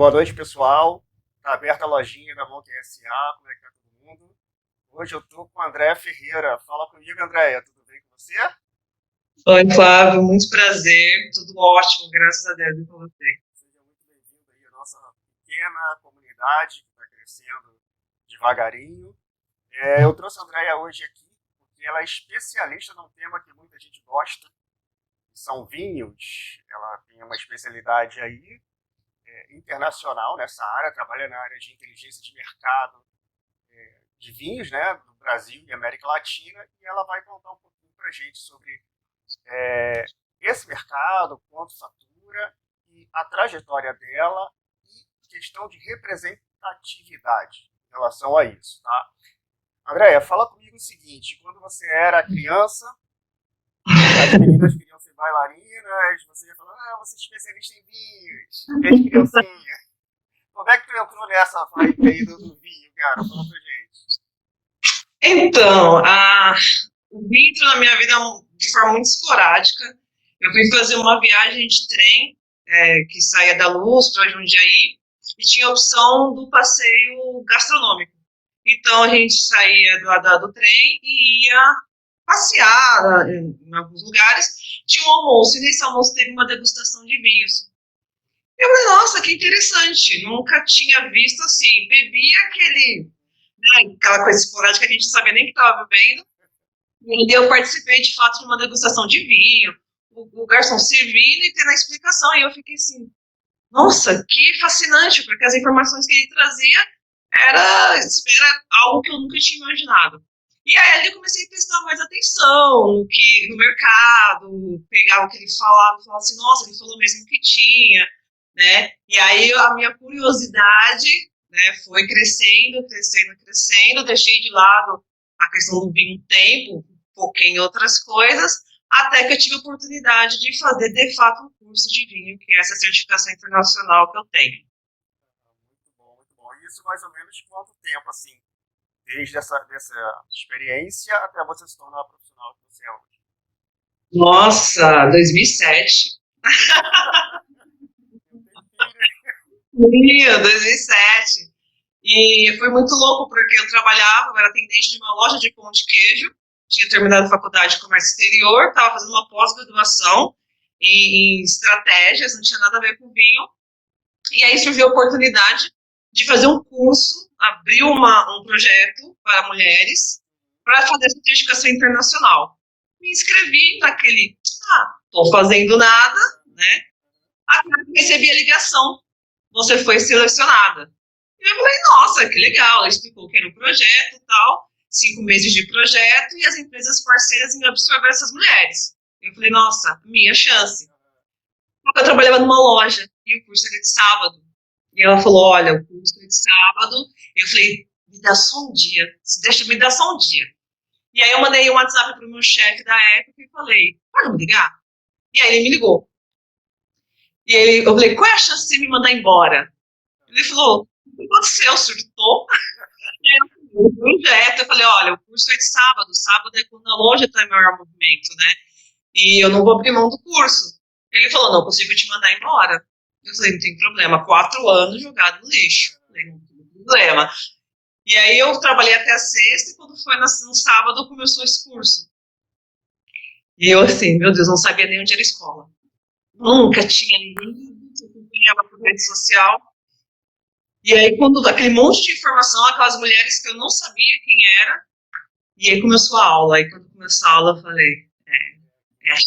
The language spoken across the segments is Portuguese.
Boa noite, pessoal. Tá aberta a lojinha da Monk SA. Como é que tá todo mundo? Hoje eu tô com o André Ferreira. Fala comigo, Andréia. Tudo bem com você? Oi, Flávio, muito prazer, tudo ótimo, graças a Deus e com você. Seja muito bem-vindo aí à nossa pequena comunidade que está crescendo devagarinho. Eu trouxe a Andréia hoje aqui porque ela é especialista num tema que muita gente gosta, que são vinhos. Ela tem uma especialidade aí internacional nessa área, trabalha na área de inteligência de mercado de vinhos, né, do Brasil e América Latina, e ela vai contar um pouquinho para a gente sobre é, esse mercado, quanto fatura e a trajetória dela e questão de representatividade em relação a isso, tá? Andréia, fala comigo o seguinte: quando você era criança, as meninas queriam ser bailarinas, você ia falando, você é especialista em vinhos, desde criancinha. Como é que tu entrou nessa vibe aí do vinho, cara? Fala pra gente. Então, o vinho entrou na minha vida de forma muito esporádica. Eu fui fazer uma viagem de trem, que saía da Luz para Jundiaí, e tinha a opção do passeio gastronômico. Então, a gente saía do trem e ia passear em alguns lugares. Tinha um almoço, e nesse almoço teve uma degustação de vinhos. Eu falei, nossa, que interessante, nunca tinha visto assim. Bebi aquela coisa esporádica que a gente não sabia nem que estava bebendo. E eu participei, de fato, de uma degustação de vinho, o garçom servindo e tendo a explicação. E eu fiquei assim, nossa, que fascinante, porque as informações que ele trazia era algo que eu nunca tinha imaginado. E aí eu comecei a prestar mais atenção no mercado, pegar o que ele falava e falar assim, nossa, ele falou mesmo que tinha, né? E aí a minha curiosidade, né, foi crescendo, crescendo, crescendo, deixei de lado a questão do vinho um tempo, foquei em outras coisas, até que eu tive a oportunidade de fazer, de fato, um curso de vinho, que é essa certificação internacional que eu tenho. Muito bom, muito bom. E isso mais ou menos quanto tempo, assim, desde dessa experiência até você se tornar a profissional que você é hoje? Nossa, 2007. Um tempinho, hein? Sim, 2007. E foi muito louco, porque eu era atendente de uma loja de pão de queijo, tinha terminado a faculdade de comércio exterior, estava fazendo uma pós-graduação em estratégias, não tinha nada a ver com vinho. E aí surgiu a oportunidade de fazer um curso, abrir um projeto para mulheres, para fazer essa certificação internacional. Me inscrevi naquele, estou fazendo nada, né? Até que recebi a ligação, você foi selecionada. E eu falei, nossa, que legal. Ela explicou que era um projeto e tal, 5 meses de projeto, e as empresas parceiras em absorver essas mulheres. Eu falei, nossa, minha chance. Eu trabalhava numa loja e o curso era de sábado. E ela falou, olha, o curso é de sábado. Eu falei, me dá só um dia, deixa me dar só um dia. E aí eu mandei um WhatsApp pro meu chefe da época e falei, pode me ligar? E aí ele me ligou. Eu falei, qual é a chance de você me mandar embora? Ele falou, o que aconteceu? Surtou? E aí eu fui direto, eu falei, olha, o curso é de sábado. Sábado é quando a loja está em maior movimento, né? E eu não vou abrir mão do curso. Ele falou, não consigo te mandar embora. Eu falei, não tem problema, 4 anos jogado no lixo. Eu falei, não tem problema. E aí eu trabalhei até a sexta, e quando foi no sábado começou esse curso. E eu assim, meu Deus, não sabia nem onde era a escola. Nunca tinha ninguém que acompanhava por rede social. E aí, quando aquele monte de informação, aquelas mulheres que eu não sabia quem era, e aí começou a aula. Aí quando começou a aula, eu falei, acho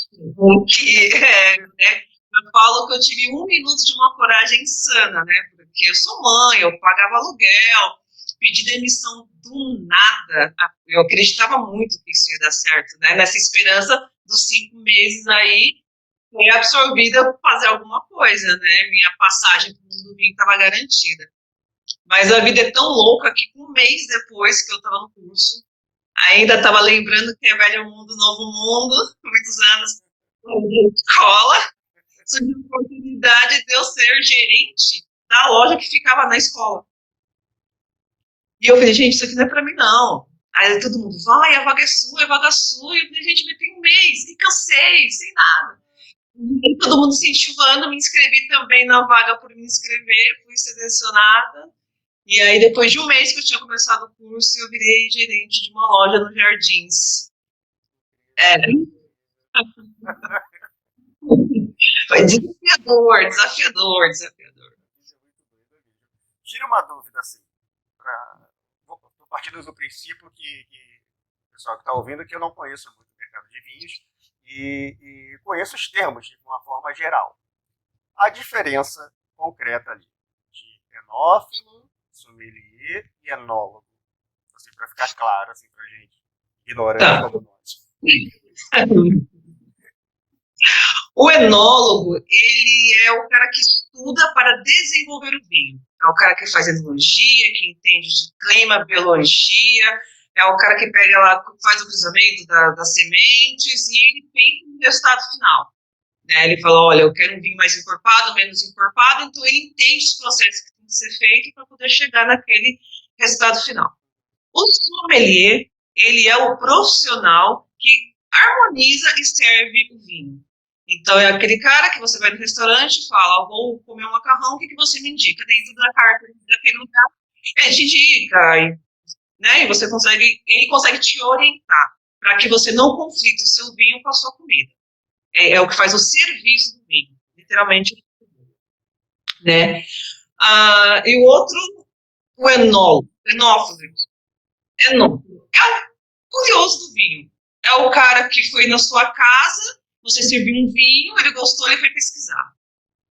que né? Eu falo que eu tive 1 minuto de uma coragem insana, né? Porque eu sou mãe, eu pagava aluguel, pedi demissão do nada. Eu acreditava muito que isso ia dar certo, né? Nessa esperança dos 5 meses aí, foi absorvida para fazer alguma coisa, né? Minha passagem para o mundo do vinho estava garantida. Mas a vida é tão louca que 1 mês depois que eu estava no curso, ainda estava lembrando que é velho mundo, novo mundo, muitos anos de escola, surgiu a oportunidade de eu ser gerente da loja que ficava na escola. E eu falei, gente, isso aqui não é para mim, não. Aí todo mundo, vai, a vaga é sua, a vaga é sua. E eu falei, gente, mas tem 1 mês, que eu sei nada. E todo mundo incentivando, me inscrevi também na vaga por me inscrever, fui selecionada. E aí, depois de um mês que eu tinha começado o curso, eu virei gerente de uma loja nos Jardins. É, foi desafiador, desafiador, desafiador. Tira uma dúvida, assim. Estou partindo do princípio que o pessoal que está ouvindo, que eu não conheço muito o mercado de vinhos e conheço os termos de uma forma geral. A diferença concreta ali de enófilo, sommelier e enólogo. Assim, para ficar claro, assim, para gente, ignorante Tá. como nós. O enólogo, ele é o cara que estuda para desenvolver o vinho. É o cara que faz enologia, que entende de clima, biologia, é o cara que pega lá, faz o cruzamento das sementes e ele pensa no resultado final. Né? Ele fala, olha, eu quero um vinho mais encorpado, menos encorpado, então ele entende os processos que tem que ser feito para poder chegar naquele resultado final. O sommelier, ele é o profissional que harmoniza e serve o vinho. Então, é aquele cara que você vai no restaurante e fala, vou comer um macarrão, o que você me indica? Dentro da carta daquele lugar, ele te indica, né? E você ele consegue te orientar para que você não conflite o seu vinho com a sua comida. É o que faz o serviço do vinho, literalmente, né? E o outro, o enólogo, enófilo, é o curioso do vinho. É o cara que foi na sua casa, você serviu um vinho, ele gostou, ele foi pesquisar.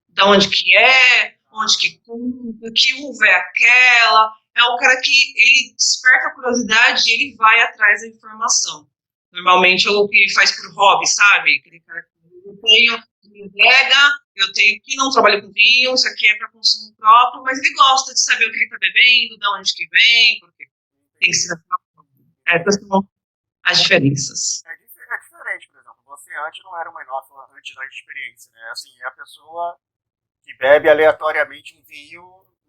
De onde que é, onde que compra, que uva é aquela. É o cara que ele desperta a curiosidade e ele vai atrás da informação. Normalmente é o que faz por hobby, sabe? Aquele cara que eu tenho, me entrega, eu tenho que não trabalho com vinho, isso aqui é para consumo próprio, mas ele gosta de saber o que ele está bebendo, de onde que vem, porque tem que ser essas são as diferenças. É diferente, por exemplo. Você antes não era uma enófila antes da experiência, né? Assim, é a pessoa que bebe aleatoriamente um vinho,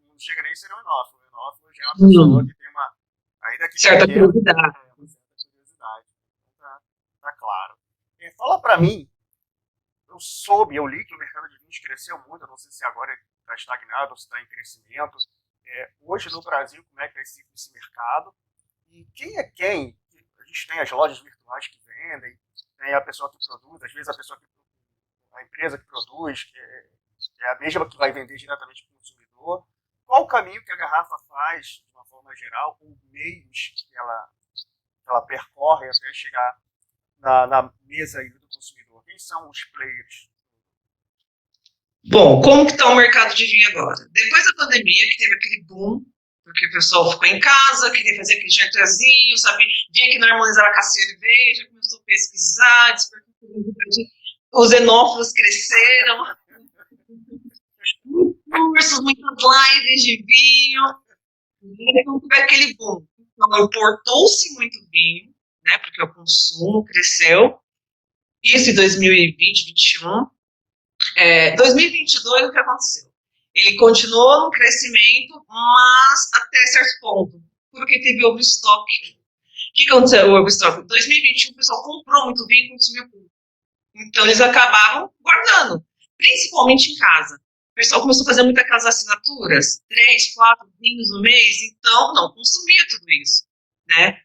não chega nem a ser um enófilo. O enófilo já é uma pessoa que tem uma, ainda que certa pequena, curiosidade. uma certa curiosidade. Tá claro. Fala para mim, eu li que o mercado de vinhos cresceu muito, eu não sei se agora está estagnado ou se está em crescimento. Hoje no Brasil, como é que é esse mercado? E quem é quem? A gente tem as lojas virtuais que vendem, tem a pessoa que produz, às vezes a empresa que produz, que é a mesma que vai vender diretamente para o consumidor. Qual o caminho que a garrafa faz, de uma forma geral, ou meios que ela percorre até chegar na mesa do consumidor? Quem são os players? Bom, como que está o mercado de vinho agora? Depois da pandemia, que teve aquele boom, porque o pessoal ficou em casa, queria fazer aquele chartrezinho, sabe? Via que não harmonizava com a cerveja, começou a pesquisar, despertou os enófilos cresceram, cursos, muitas lives de vinho, então teve aquele boom. Então, importou-se muito vinho, né? Porque o consumo cresceu. Isso em 2020, 2021. 2022, o que aconteceu? Ele continuou no crescimento, mas até certo ponto, porque teve overstock. O que aconteceu? O overstock. Em 2021, o pessoal comprou muito vinho e consumiu pouco. Então, eles acabavam guardando, principalmente em casa. O pessoal começou a fazer muitas aquelas assinaturas, 3, 4 vinhos no mês, então não consumia tudo isso. Né?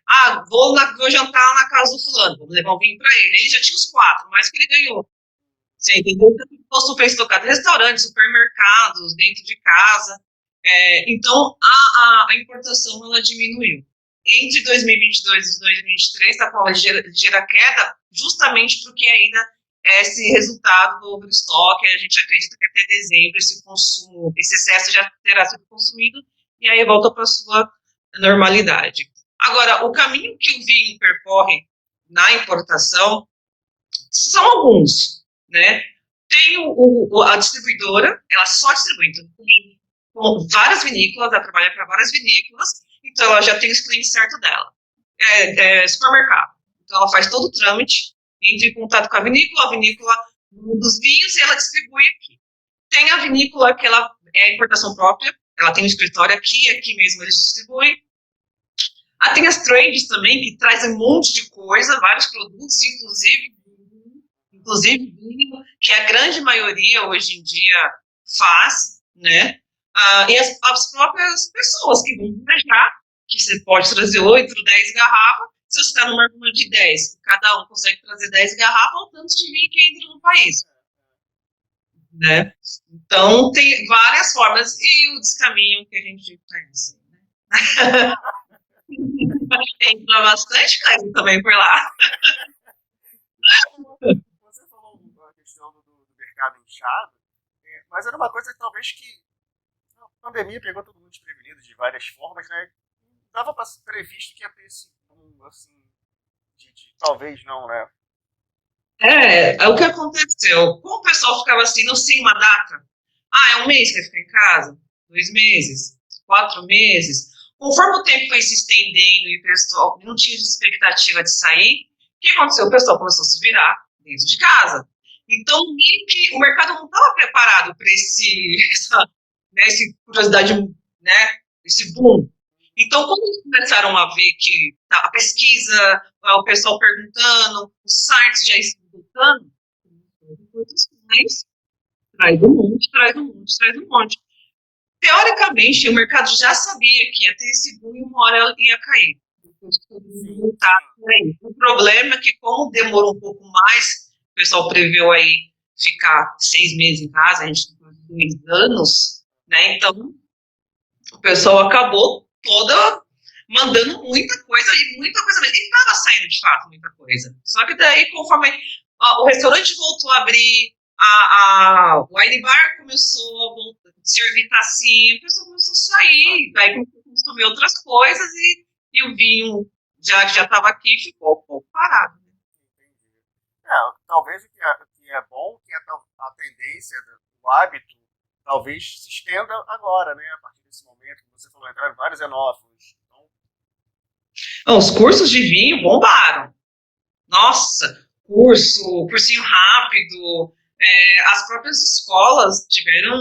Vou jantar na casa do fulano, vou levar um vinho para ele. Ele já tinha os 4, mais que ele ganhou. Você entendeu? Ficou super estocado em restaurantes, supermercados, dentro de casa. Então, a importação ela diminuiu. Entre 2022 e 2023, está com uma ligeira queda, justamente porque ainda esse resultado do overstock, a gente acredita que até dezembro esse excesso já terá sido consumido e aí volta para a sua normalidade. Agora, o caminho que o vinho percorre na importação são alguns. Né? Tem a distribuidora, ela só distribui, então tem várias vinícolas, ela trabalha para várias vinícolas, então ela já tem os clientes certo dela. Supermercado, então ela faz todo o trâmite, entra em contato com a vinícola dos vinhos e ela distribui aqui. Tem a vinícola que ela é importação própria, ela tem um escritório aqui mesmo eles distribuem. Tem as trades também, que trazem um monte de coisa, vários produtos, inclusive inclusive vinho, que a grande maioria hoje em dia faz, né? E as próprias pessoas que vão viajar, que você pode trazer 8, 10 garrafas, se você está numa turma de 10, cada um consegue trazer 10 garrafas, o tanto de vinho que entra no país, né? Então, tem várias formas, e o descaminho que a gente conhece, né? Entra bastante coisa também por lá. Você falou a questão do mercado inchado, mas era uma coisa que talvez que a pandemia pegou todo mundo desprevenido de várias formas, né? Dava para ser previsto que ia ter esse boom, assim, talvez não, né? É o que aconteceu. Como o pessoal ficava assim, não sei uma data. É um mês que vai ficar em casa? 2 meses? 4 meses? Conforme o tempo foi se estendendo e o pessoal não tinha expectativa de sair, o que aconteceu? O pessoal começou a se virar dentro de casa. Então, meio que o mercado não estava preparado para essa curiosidade, né, esse boom. Então, quando eles começaram a ver que a pesquisa, o pessoal perguntando, os sites já estão voltando, traz um monte, traz um monte, traz um monte. Teoricamente, o mercado já sabia que ia ter esse boom e uma hora ia cair. O problema é que, como demorou um pouco mais, o pessoal preveu aí ficar 6 meses em casa, a gente ficou 2 anos, né? Então, o pessoal acabou toda mandando muita coisa mesmo. E estava saindo de fato muita coisa. Só que daí, conforme o restaurante voltou a abrir, o wine bar começou a servir tacinha, o pessoal começou a sair, aí começou a consumir outras coisas e o vinho, já que já estava aqui, ficou um pouco parado. Talvez o que é bom, que a tendência, o hábito, talvez se estenda agora, né? A partir desse momento, que você falou, entraram vários enófilos. Os cursos de vinho bombaram. Nossa, cursinho rápido, as próprias escolas tiveram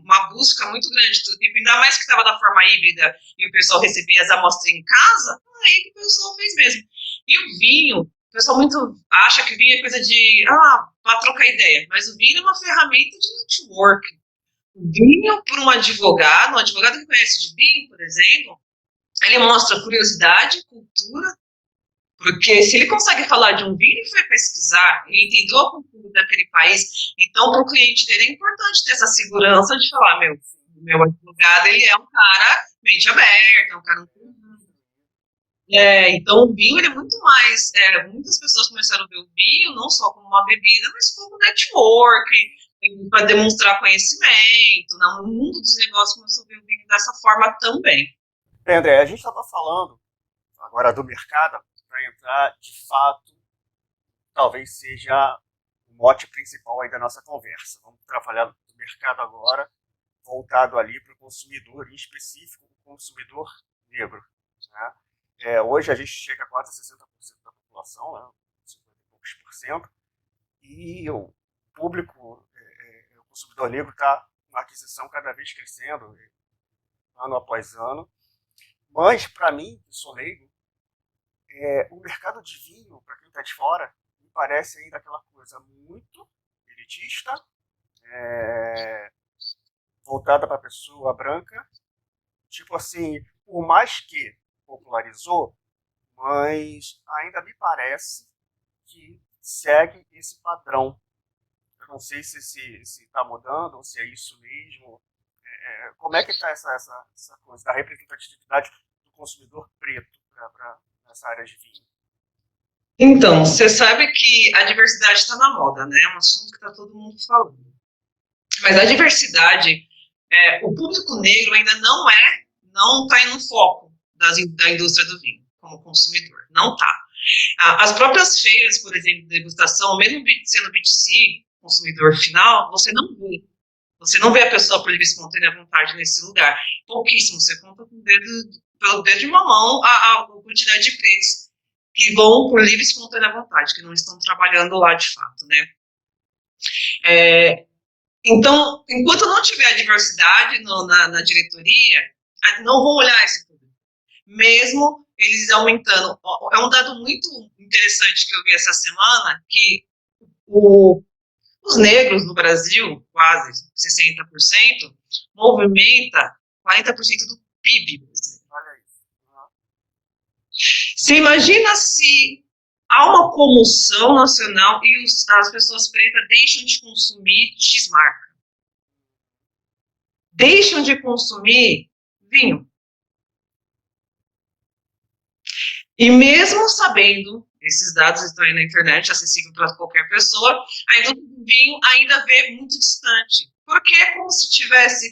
uma busca muito grande do tipo, ainda mais que estava da forma híbrida e o pessoal recebia as amostras em casa, aí que o pessoal fez mesmo. E o vinho, o pessoal muito acha que o vinho é coisa de, para trocar ideia, mas o vinho é uma ferramenta de network. O vinho, por um advogado que conhece de vinho, por exemplo, ele mostra curiosidade, cultura, porque se ele consegue falar de um vinho, ele foi pesquisar, ele entendeu a cultura daquele país, então para o cliente dele é importante ter essa segurança de falar, meu advogado, ele é um cara mente aberta, um cara... então o vinho, ele é muito mais, muitas pessoas começaram a ver o vinho, não só como uma bebida, mas como network, para demonstrar conhecimento, no mundo dos negócios começou a ver o vinho dessa forma também. André, a gente estava falando agora do mercado, para entrar de fato, talvez seja o mote principal aí da nossa conversa. Vamos trabalhar do mercado agora, voltado ali para o consumidor, em específico o consumidor negro. Né? Hoje a gente chega a quase 60% da população, né? 50 e poucos por cento, e o público, o consumidor negro está uma aquisição cada vez crescendo, ano após ano. Mas, para mim, que sou leigo, o mercado de vinho, para quem está de fora, me parece ainda aquela coisa muito elitista, voltada para a pessoa branca. Tipo assim, por mais que popularizou, mas ainda me parece que segue esse padrão. Eu não sei se está mudando ou se é isso mesmo. Como é que está essa coisa da representatividade do consumidor preto para essa área de vinho? Então, você sabe que a diversidade está na moda, né? É um assunto que está todo mundo falando. Mas a diversidade, o público negro ainda não está no foco da indústria do vinho, como consumidor. Não está. As próprias feiras, por exemplo, de degustação, mesmo sendo B2C, consumidor final, você não vê. Você não vê a pessoa por livre e espontânea vontade nesse lugar. Pouquíssimo. Você conta pelo dedo de uma mão a quantidade de pretos que vão por livre e espontânea vontade, que não estão trabalhando lá de fato, né? Então, enquanto não tiver a diversidade na diretoria, não vão olhar esse público. Mesmo eles aumentando. É um dado muito interessante que eu vi essa semana, que Os negros no Brasil, quase 60%, movimenta 40% do PIB brasileiro. Olha isso. Você imagina se há uma comoção nacional e as pessoas pretas deixam de consumir X-marca, deixam de consumir vinho. E mesmo sabendo, esses dados estão aí na internet, acessível para qualquer pessoa, a indústria do vinho ainda vê muito distante. Porque é como se tivesse,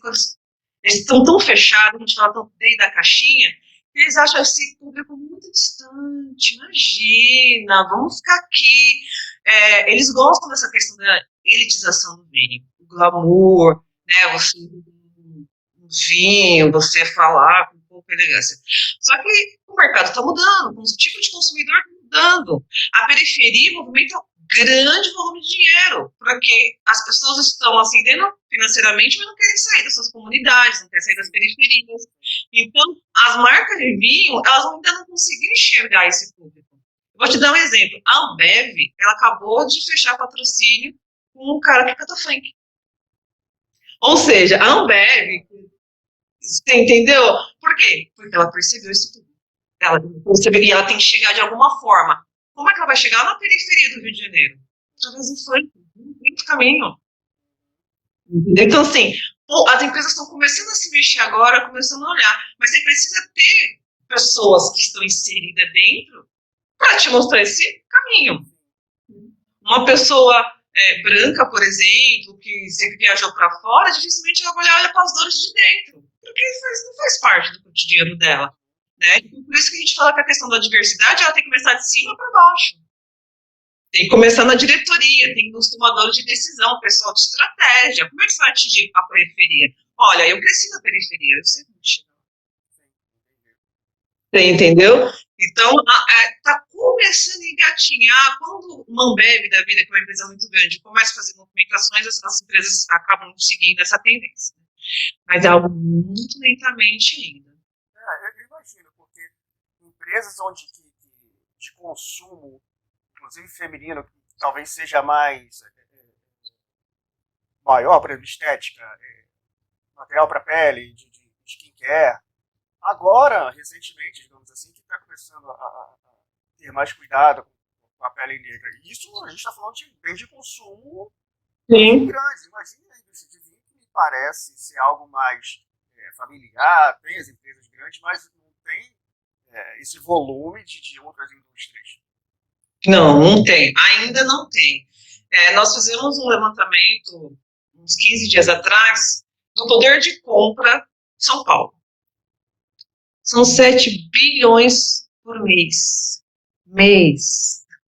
eles estão tão fechados, a gente fala tão dentro da caixinha, que eles acham esse público muito distante. Imagina, vamos ficar aqui. Eles gostam dessa questão da elitização do vinho, o glamour, né, você um vinho, você falar com pouca elegância. Só que o mercado está mudando, o tipo de consumidor está mudando. A periferia movimenta um grande volume de dinheiro, porque as pessoas estão ascendendo financeiramente, mas não querem sair das suas comunidades, não querem sair das periferias. Então, as marcas de vinho, elas ainda não conseguiram enxergar esse público. Eu vou te dar um exemplo. A Ambev, ela acabou de fechar patrocínio com um cara que canta funk. Ou seja, a Ambev, você entendeu? Por quê? Porque ela percebeu esse público. Ela percebeu, e ela tem que chegar de alguma forma. Como é que ela vai chegar na periferia do Rio de Janeiro? Através do funk, não tem outro caminho. Então, assim, as empresas estão começando a se mexer agora, começando a olhar, mas você precisa ter pessoas que estão inseridas dentro para te mostrar esse caminho. Uma pessoa branca, por exemplo, que sempre viajou para fora, dificilmente ela vai olhar para as dores de dentro, porque não faz parte do cotidiano dela. Né? Por isso que a gente fala que a questão da diversidade ela tem que começar de cima para baixo. Tem que começar na diretoria, tem os tomadores de decisão, pessoal de estratégia. Como é que você vai atingir a periferia? Olha, eu cresci na periferia, eu sei muito. Você entendeu? Então, está começando a engatinhar. Quando uma Ambev da vida, que é uma empresa muito grande, começa a fazer movimentações, as empresas acabam seguindo essa tendência. Mas é algo muito lentamente ainda. Eu imagino, porque empresas onde de consumo, inclusive feminino, que talvez seja mais maior, por exemplo, estética, material para pele, de skincare. Agora, recentemente, digamos assim, que está começando a ter mais cuidado com a pele negra. E isso a gente está falando de bens de consumo grandes. Imagina a indústria de vinho, que me parece ser algo mais familiar, tem as empresas grandes, mas não tem esse volume de outras indústrias. Não tem. Ainda não tem. Nós fizemos um levantamento, uns 15 dias atrás, do poder de compra de São Paulo. São 7 bilhões por mês.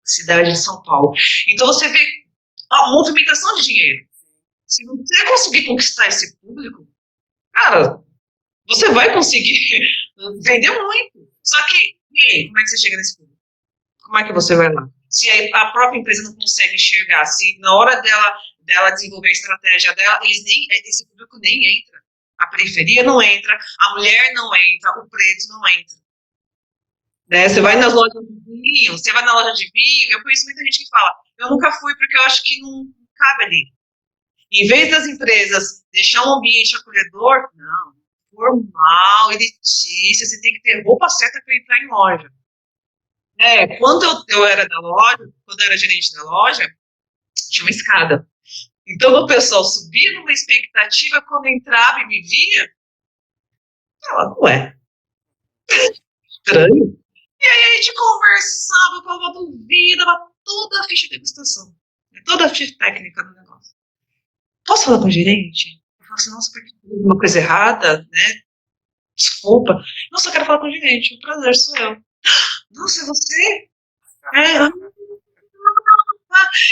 Cidade de São Paulo. Então você vê a movimentação de dinheiro. Se você conseguir conquistar esse público, cara, você vai conseguir vender muito. Só que, e aí, como é que você chega nesse público? Como é que você vai lá? Se a própria empresa não consegue enxergar, se na hora dela desenvolver a estratégia dela, esse público nem entra. A periferia não entra, a mulher não entra, o preto não entra. Né? Você vai nas lojas de vinho, eu conheço muita gente que fala, eu nunca fui porque eu acho que não cabe ali. Em vez das empresas deixar um ambiente acolhedor, não, formal, elitista, você tem que ter roupa certa para entrar em loja. Quando eu era da loja, quando eu era gerente da loja, tinha uma escada. Então o pessoal subia numa expectativa, quando entrava e me via, ela não é. Estranho. E aí a gente conversava, falava do vinho, dava toda a ficha de degustação. Toda a ficha técnica do negócio. Posso falar com o gerente? Eu falo assim, nossa, porque tem uma coisa errada, né? Desculpa. Nossa, eu quero falar com o gerente. O prazer sou eu. Nossa, é você?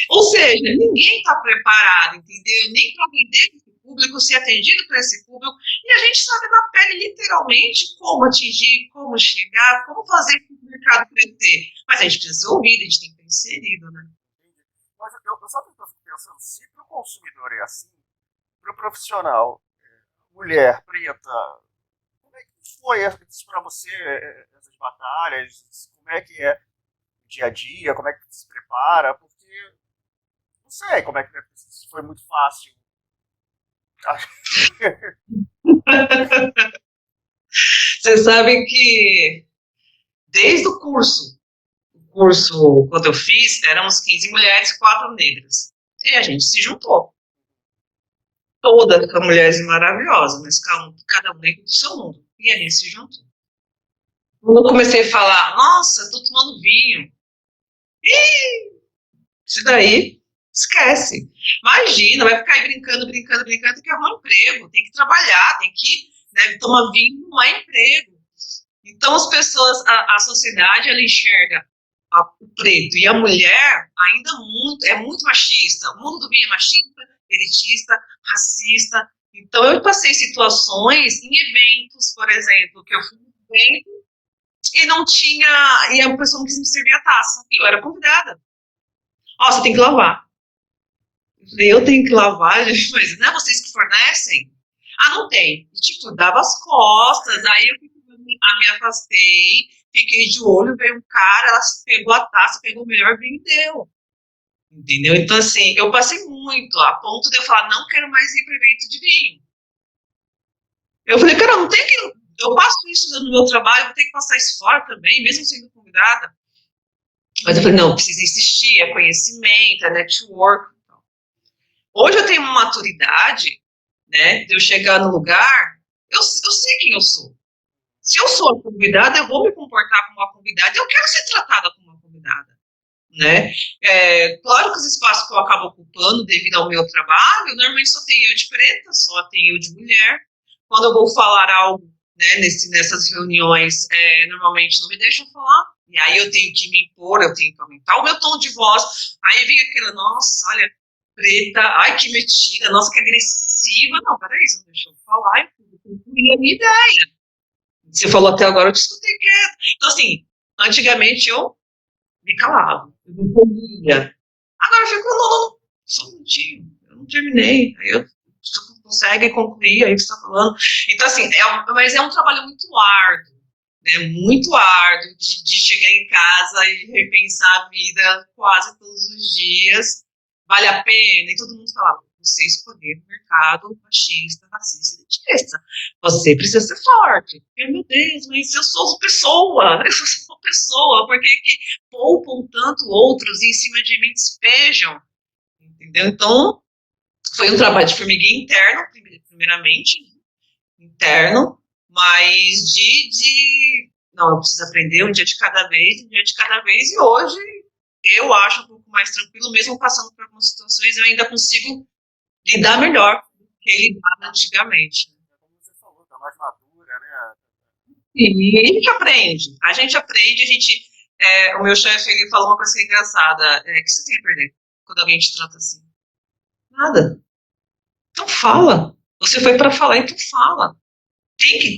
Ou seja, ninguém está preparado, entendeu? Nem para atender esse público, ser atendido por esse público. E a gente sabe na pele, literalmente, como atingir, como chegar, como fazer com que o mercado crescer. Mas a gente precisa ser ouvido, a gente tem que ter inserido, né? Mas eu só estou pensando, se para o consumidor é assim, para o profissional, mulher, preta, como é que foi isso para você, essas batalhas? Como é que é o dia a dia? Como é que se prepara? Porque, não sei como é que se foi muito fácil. Vocês sabem que desde o curso, quando eu fiz, éramos 15 mulheres, 4 negras. E a gente se juntou. Todas com mulheres maravilosas, mas cada um dentro do seu mundo. E a gente se juntou. Quando eu comecei a falar, nossa, tô tomando vinho. Isso daí, esquece. Imagina, vai ficar aí brincando, tem que arrumar um emprego, tem que trabalhar, tem que, né, tomar vinho não é emprego. Então as pessoas, a sociedade, ela enxerga o preto e a mulher ainda muito machista. O mundo do vinho é machista, elitista, racista. Então eu passei situações em eventos, por exemplo, que eu fui num evento e não tinha, e a pessoa não quis me servir a taça. E eu era convidada. Ó, você tem que lavar. Eu falei, eu tenho que lavar? Mas não é vocês que fornecem? Ah, não tem. E, tipo, dava as costas, aí eu me afastei, fiquei de olho, veio um cara, ela pegou a taça, pegou o melhor vinho e deu. Entendeu? Então, assim, eu passei muito, a ponto de eu falar, não quero mais ir para evento de vinho. Eu falei, cara, não tem que... Eu passo isso no meu trabalho, vou ter que passar isso fora também, mesmo sendo convidada. Mas eu falei, não, precisa insistir, é conhecimento, é network. Hoje eu tenho uma maturidade, né, de eu chegar no lugar, eu sei quem eu sou. Se eu sou a convidada, eu vou me comportar como uma convidada, eu quero ser tratada como uma convidada, né? Claro que os espaços que eu acabo ocupando devido ao meu trabalho, normalmente só tem eu de preta, só tem eu de mulher. Quando eu vou falar algo, né, nessas reuniões, normalmente não me deixam falar, e aí eu tenho que me impor, eu tenho que aumentar o meu tom de voz, aí vem aquela, nossa, olha, preta, ai que metida, nossa que agressiva, não, peraí, você não deixou eu falar, eu concluí a minha ideia. Você falou até agora, eu te escutei quieto. Então, assim, antigamente eu me calava, eu não comia. Agora eu fico, não, só um minutinho, eu não terminei. Aí você consegue concluir aí o que você está falando. Então, assim, mas é um trabalho muito árduo, né? Muito árduo de chegar em casa e repensar a vida quase todos os dias. Vale a pena? E todo mundo falava, você escolher o mercado machista, racista e elitista. Você precisa ser forte. Meu Deus, mas eu sou uma pessoa. Eu sou uma pessoa. Por que poupam tanto outros e em cima de mim despejam? Entendeu? Então, foi um trabalho de formiguinha interno, primeiramente. Interno. Mas não, eu preciso aprender um dia de cada vez, e hoje eu acho um pouco mais tranquilo, mesmo passando por algumas situações, eu ainda consigo lidar melhor do que lidava antigamente. Como você falou, tá mais madura, né? E a gente aprende, o meu chefe, ele falou uma coisa que é engraçada, o que você tem a perder quando alguém te trata assim? Nada. Então fala. Você foi para falar, então fala.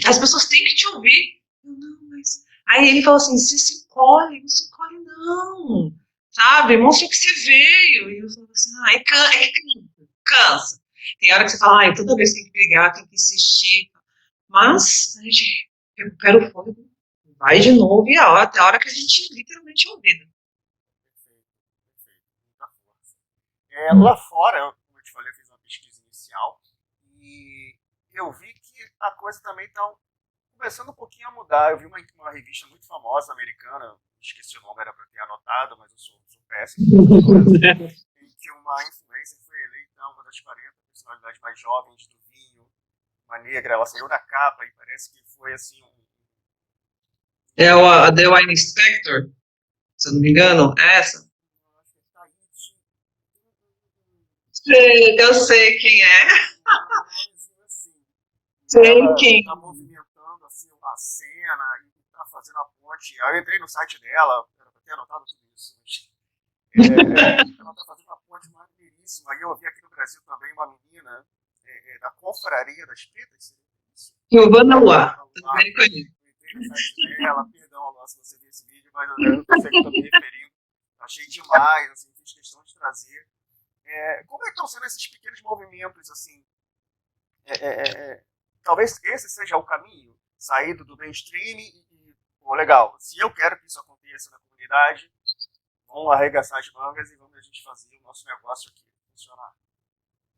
As pessoas têm que te ouvir. Não, mas... Aí ele falou assim, você se encolhe, não se encolhe não. Sabe? Mostra que você veio. E eu falo assim, cansa. Tem hora que você fala, toda vez tem que brigar, tem que insistir. Mas a gente recupera o fôlego, vai de novo e até a hora que a gente literalmente é ouvida. Perfeito. Muita força. Lá fora, como eu te falei, eu fiz uma pesquisa inicial e eu vi que a coisa também está começando um pouquinho a mudar. Eu vi uma revista muito famosa americana, esqueci o nome, era para ter anotado, mas eu sou péssimo. Em que uma influencer foi eleita uma das 40 personalidades mais jovens do vinho, uma negra, ela saiu da capa e parece que foi assim É a The Wine Inspector, se eu não me engano, é essa? Eu sei quem é. Sei quem. Tá movimentando assim uma cena e tá fazendo a ponte. Aí eu entrei no site dela, era pra ter anotado tudo isso. Ela tá fazendo uma ponte maneiríssima. Aí eu vi aqui no Brasil também uma menina da Confraria das Pretas. Giovana Uá. Também conheço. Eu entrei no site dela, perdão, se você viu esse vídeo, mas eu não sei que eu tô me referindo. Achei demais, assim, fiz questão de trazer. Como é que estão sendo esses pequenos movimentos, assim? Talvez esse seja o caminho, saído do mainstream legal, se eu quero que isso aconteça na comunidade, vamos arregaçar as mangas e vamos a gente fazer o nosso negócio aqui funcionar.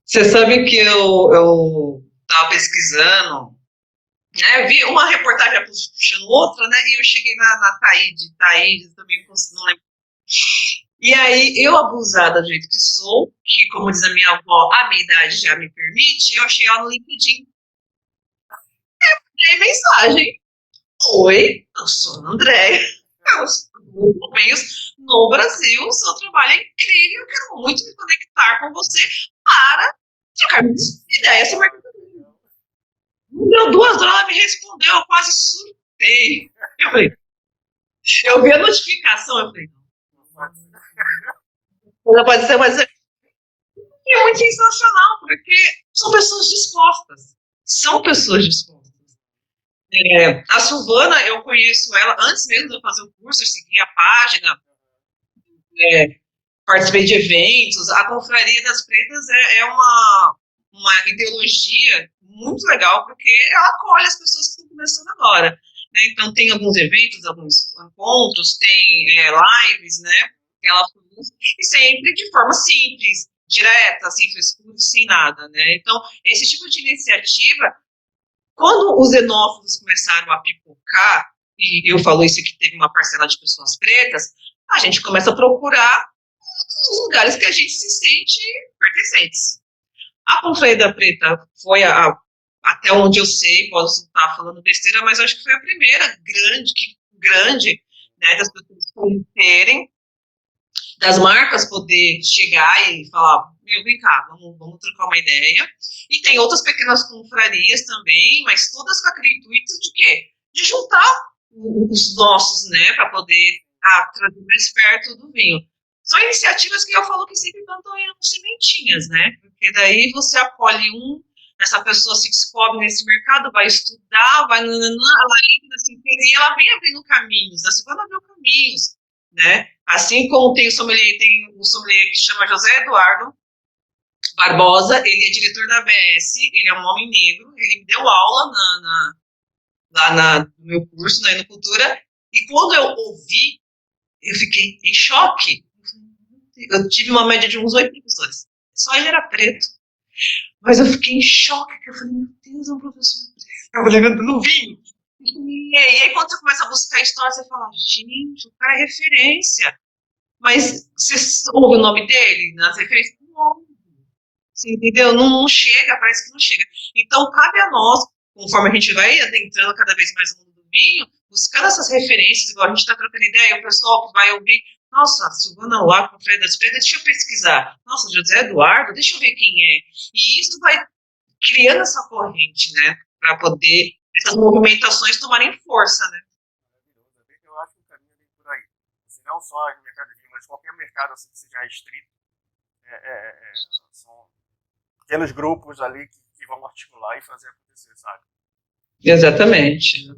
Você sabe que eu estava pesquisando, né? Eu vi uma reportagem puxando outra, né? E eu cheguei na Taíde também não lembro. E aí, eu abusada do jeito que sou, que como diz a minha avó, a minha idade já me permite, eu achei ela no LinkedIn. Mandei mensagem. Oi, eu sou a Andréia. Eu sou meios no Brasil, o seu trabalho é incrível, eu quero muito me conectar com você para trocar ideias sobre arquitetura. Deu 2 horas, ela me respondeu, eu quase surtei. Eu falei, eu vi a notificação, eu falei, não pode ser, mas é muito sensacional, porque são pessoas dispostas. São pessoas dispostas. A Silvana, eu conheço ela antes mesmo de eu fazer o curso, eu segui a página, participei de eventos. A Confraria das Pretas é uma ideologia muito legal, porque ela acolhe as pessoas que estão começando agora. Né? Então, tem alguns eventos, alguns encontros, tem lives, né? Que ela faz, e sempre de forma simples, direta, sem frescura, sem nada. Né? Então, esse tipo de iniciativa, quando os xenófobos começaram a pipocar, e eu falo isso que teve uma parcela de pessoas pretas, a gente começa a procurar os lugares que a gente se sente pertencentes. A Confraria Preta foi até onde eu sei, posso estar falando besteira, mas acho que foi a primeira grande, né, das pessoas conhecerem, das marcas poder chegar e falar, vem cá, vamos trocar uma ideia. E tem outras pequenas confrarias também, mas todas com aquele intuito de quê? De juntar os nossos, né, para poder trazer mais perto do vinho. São iniciativas que eu falo que sempre plantam sementinhas, né? Porque daí você acolhe essa pessoa se descobre nesse mercado, vai estudar, ela entra nessa empresa e ela vem abrindo caminhos, assim, vai abrir caminhos, né? Assim como tem um sommelier que chama José Eduardo Barbosa, ele é diretor da ABS, ele é um homem negro, ele me deu aula lá no meu curso, na Enocultura, e quando eu ouvi, eu fiquei em choque. Eu tive uma média de uns 8 professores. Só ele era preto. Mas eu fiquei em choque, porque eu falei, meu Deus, é um professor preto. Eu falei, eu não vi. E aí, quando você começa a buscar história, você fala, gente, o cara é referência. Mas você ouve o nome dele nas referências? Não. Você entendeu? Não chega, parece que não chega. Então, cabe a nós, conforme a gente vai adentrando cada vez mais no mundo do vinho, buscando essas referências, igual a gente está trocando ideia, e o pessoal que vai ouvir, nossa, Silvana lá, Confraria das Pretas, deixa eu pesquisar. Nossa, José Eduardo, deixa eu ver quem é. E isso vai criando essa corrente, né? Para poder essas movimentações tomarem força, né? Eu acho que o caminho vem por aí. Assim, não só no mercado de vinho, mas qualquer mercado assim, que seja restrito, são pequenos grupos ali que vão articular e fazer acontecer, sabe? Exatamente.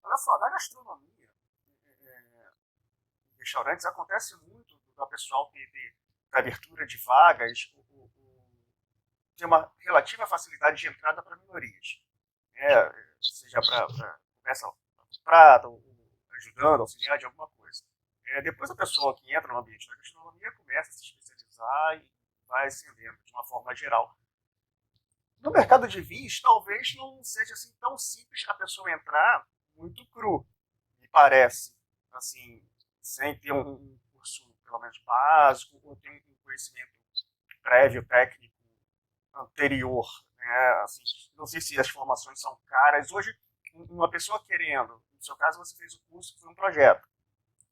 Olha só, na gastronomia, restaurantes, acontece muito do pessoal ter abertura de vagas, ter uma relativa facilidade de entrada para minorias. Seja para começa prato, ou ajudando, auxiliar de alguma coisa. Depois a pessoa que entra no ambiente da gastronomia começa a se especializar e vai ascendendo de uma forma geral. No mercado de vinhos, talvez não seja assim tão simples a pessoa entrar muito cru, me parece, assim, sem ter um curso, pelo menos, básico, ou ter um conhecimento prévio, técnico, anterior. Né? Assim, não sei se as formações são caras. Hoje, uma pessoa querendo, no seu caso, você fez o curso, foi um projeto.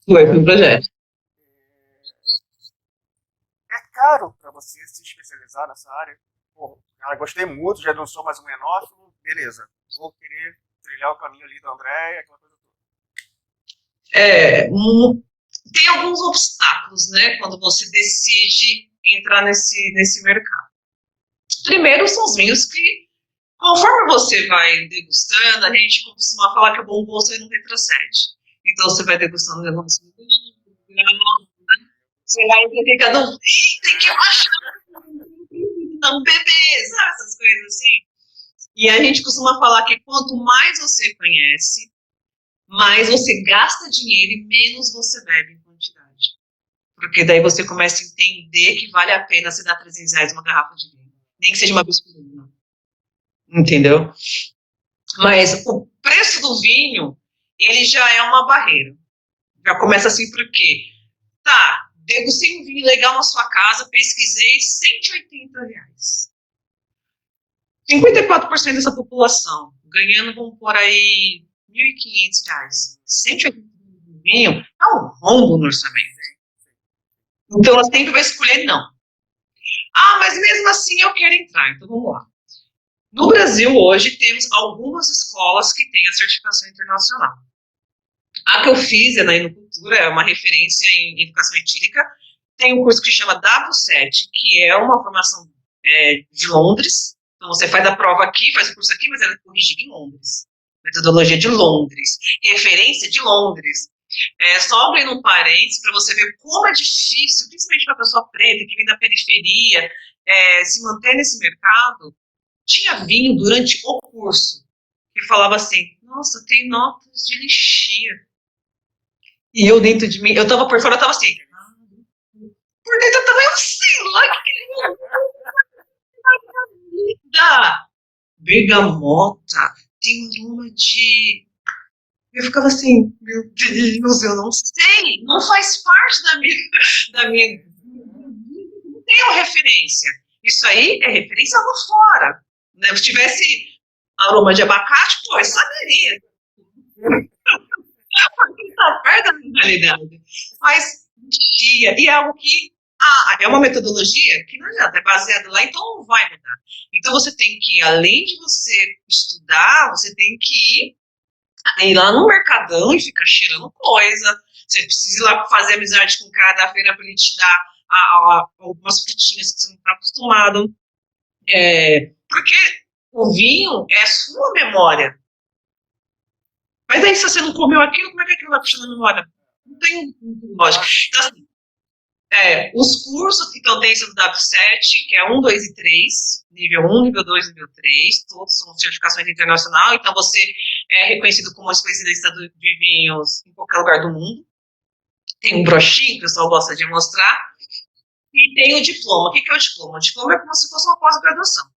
Foi um projeto. É caro para você se especializar nessa área? Pô, gostei muito, já não sou mais um enófilo, beleza, vou querer trilhar o caminho ali do André, aquela coisa toda. Tem alguns obstáculos, né, quando você decide entrar nesse mercado. Primeiro são os vinhos que, conforme você vai degustando, a gente costuma falar que o bom gosto não retrocede. Então você vai degustando o negócio, você vai identificando, tem que baixar, não beber, sabe, essas coisas assim. E a gente costuma falar que quanto mais você conhece, mais você gasta dinheiro e menos você bebe em quantidade. Porque daí você começa a entender que vale a pena você dar R$ 300 uma garrafa de vinho. Nem que seja uma vez por ano. Entendeu? Mas o preço do vinho, ele já é uma barreira. Já começa assim, por quê? Tá, degustei um vinho legal na sua casa, pesquisei, R$ 180. 54% dessa população, ganhando, vamos por aí, R$ 1.500. 180 de vinho é um rombo no orçamento. Então, ela sempre vai escolher não. Ah, mas mesmo assim eu quero entrar, então vamos lá. No Brasil, hoje, temos algumas escolas que têm a certificação internacional. A que eu fiz é na Inocultura, é uma referência em educação etílica. Tem um curso que chama W7, que é uma formação de Londres. Então, você faz a prova aqui, faz o curso aqui, mas ela é corrigida em Londres. Metodologia de Londres. Referência de Londres. Só abrindo um parênteses para você ver como é difícil, principalmente para a pessoa preta, que vem da periferia, se manter nesse mercado. Tinha vinho durante o curso que falava assim, nossa, tem notas de lixia. E eu dentro de mim, eu tava por fora, eu tava assim, por dentro eu tava assim, lá que linda, bergamota, tem um aroma de... Eu ficava assim, meu Deus, eu não sei, não faz parte da minha... Não tenho referência. Isso aí é referência lá fora. Né? Se tivesse aroma de abacate, pô, eu saberia. Porque tá perto da realidade. Mas, e é algo que é uma metodologia que não adianta, é baseado lá, então não vai mudar. Então você tem que, além de você estudar, você tem que ir lá no mercadão e ficar cheirando coisa. Você precisa ir lá fazer amizade com o cara da feira para ele te dar algumas frutinhas que você não está acostumado. Porque o vinho é a sua memória. Mas aí, se você não comeu aquilo, como é que aquilo vai puxar na memória? Não tem lógica. Então, assim, os cursos que estão dentro do W7, que é 1, 2 e 3, nível 1, nível 2 nível 3, todos são certificações internacionais, então você é reconhecido como especialista de vinhos em qualquer lugar do mundo. Tem um broxinho que o pessoal gosta de mostrar, e tem o diploma. O que é o diploma? O diploma é como se fosse uma pós-graduação.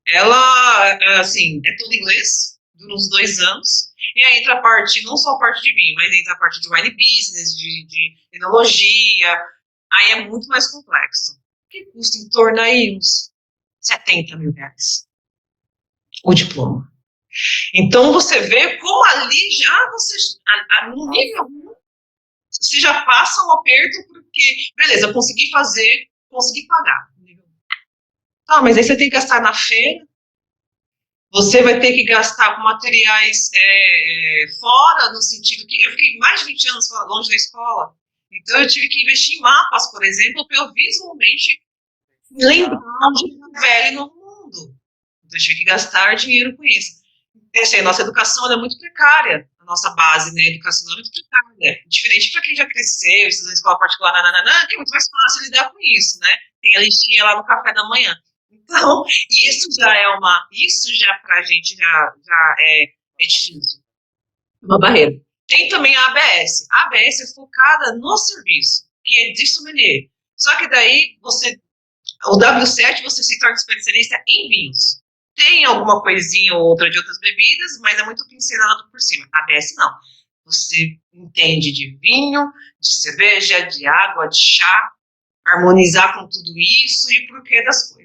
Ela, assim, é tudo em inglês, dura uns 2 anos, e aí entra a parte, não só a parte de vinho, mas entra a parte de wine business, de enologia, aí é muito mais complexo. Que custa em torno aí uns R$ 70 mil o diploma. Então você vê como ali já você, no nível 1, você já passa um aperto, porque, beleza, eu consegui fazer, consegui pagar. Tá, mas aí você tem que gastar na feira, você vai ter que gastar com materiais fora, no sentido que eu fiquei mais de 20 anos longe da escola, então eu tive que investir em mapas, por exemplo, para eu visualmente lembrar onde eu velho no mundo. Então eu tive que gastar dinheiro com isso. A nossa educação é muito precária, a nossa base, né, educacional é muito precária. Diferente para quem já cresceu, estudou em escola particular, que é muito mais fácil lidar com isso, né? Tem a listinha lá no café da manhã. Então, isso já pra gente já é difícil. Uma barreira. Tem também a ABS. A ABS é focada no serviço, que é de sommelier. Só que daí, o W7, você se torna especialista em vinhos. Tem alguma coisinha ou outra de outras bebidas, mas é muito pincelado por cima. A ABS não. Você entende de vinho, de cerveja, de água, de chá, harmonizar com tudo isso e o porquê das coisas.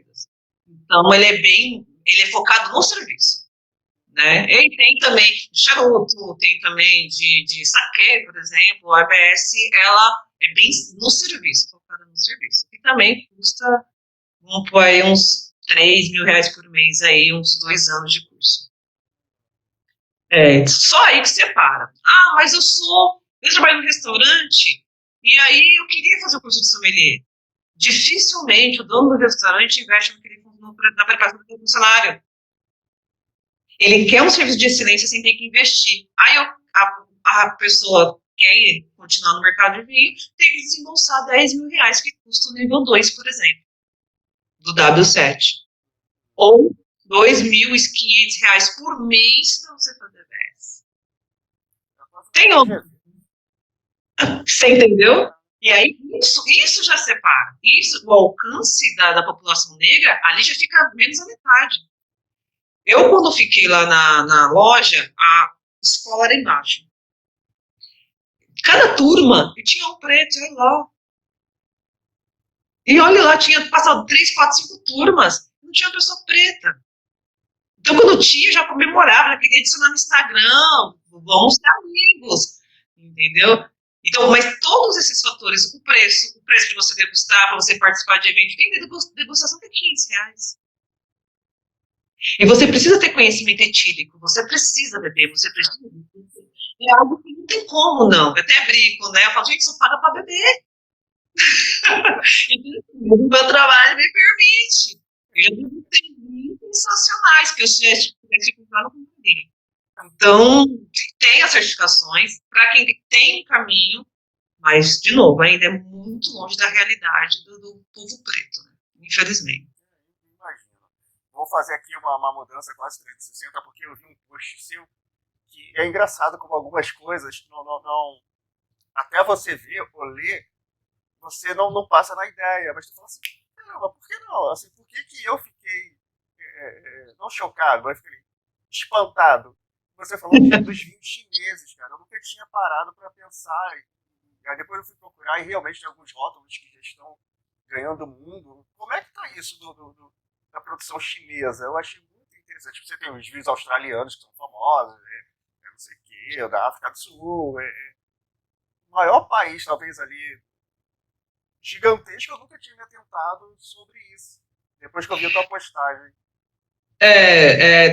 Então, ele é focado no serviço, né? Ele tem também de charuto, tem também de saquê, por exemplo. A ABS, ela é bem no serviço, focada no serviço. E também custa, vamos pôr aí, uns R$ 3 mil por mês, aí, uns 2 anos de curso. Só aí que separa. Ah, mas eu trabalho no restaurante, e aí eu queria fazer o curso de sommelier. Dificilmente o dono do restaurante investe na preparação do funcionário. Ele quer um serviço de excelência sem ter que investir. Aí a pessoa quer continuar no mercado de vinho, tem que desembolsar R$ 10 mil, que custa o nível 2, por exemplo, do W7. Ou R$ 2.500 por mês para você fazer 10. Tem outro. Você entendeu? E aí, isso já separa. O alcance da população negra, ali já fica menos a metade. Eu, quando fiquei lá na loja, a escola era embaixo. Cada turma tinha um preto, olha lá. E olha lá, tinha passado 3, 4, 5 turmas, não tinha pessoa preta. Então, quando tinha, já comemorava, já queria adicionar no Instagram, vamos ser amigos, entendeu? Então, mas todos esses fatores, o preço de você degustar, para você participar de evento, tem degustação de R$500. E você precisa ter conhecimento etílico, você precisa beber, você precisa beber. É algo que não tem como, não. Eu até brinco, né? Eu falo, gente, só paga para beber. Então, o meu trabalho me permite. Eu tenho sensacionais que eu tivesse comprado no companhia. Então, tem as certificações para quem tem um caminho, mas, de novo, ainda é muito longe da realidade do povo preto, né? Infelizmente. Imagina. Vou fazer aqui uma mudança quase 360, porque eu vi um post seu que é engraçado como algumas coisas não até você ver ou ler, você não passa na ideia, mas tu fala assim, caramba, por que não? Assim, por que eu fiquei não chocado, eu fiquei espantado? Você falou dos vinhos chineses, cara, eu nunca tinha parado para pensar. Aí depois eu fui procurar e realmente tem alguns rótulos que já estão ganhando o mundo. Como é que tá isso da produção chinesa? Eu achei muito interessante. Você tem os vinhos australianos que são famosos, não sei o quê, da África do Sul. O maior país, talvez, ali, gigantesco, eu nunca tinha me atentado sobre isso. Depois que eu vi a tua postagem.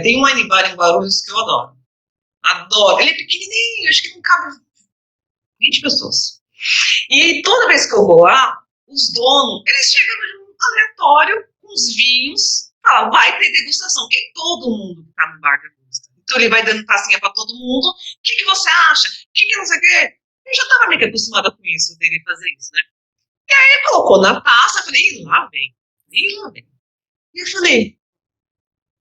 Tem um wine bar em Guarulhos que eu adoro. Adoro. Ele é pequenininho, acho que não cabe 20 pessoas. E toda vez que eu vou lá, os donos, eles chegam num aleatório com os vinhos, falam, vai ter degustação, que todo mundo que tá no bar degusta. Então ele vai dando tacinha pra todo mundo, o que você acha? O que não sei o quê? Eu já tava meio que acostumada com isso, dele fazer isso, né? E aí ele colocou na taça, eu falei, e lá vem. E eu falei,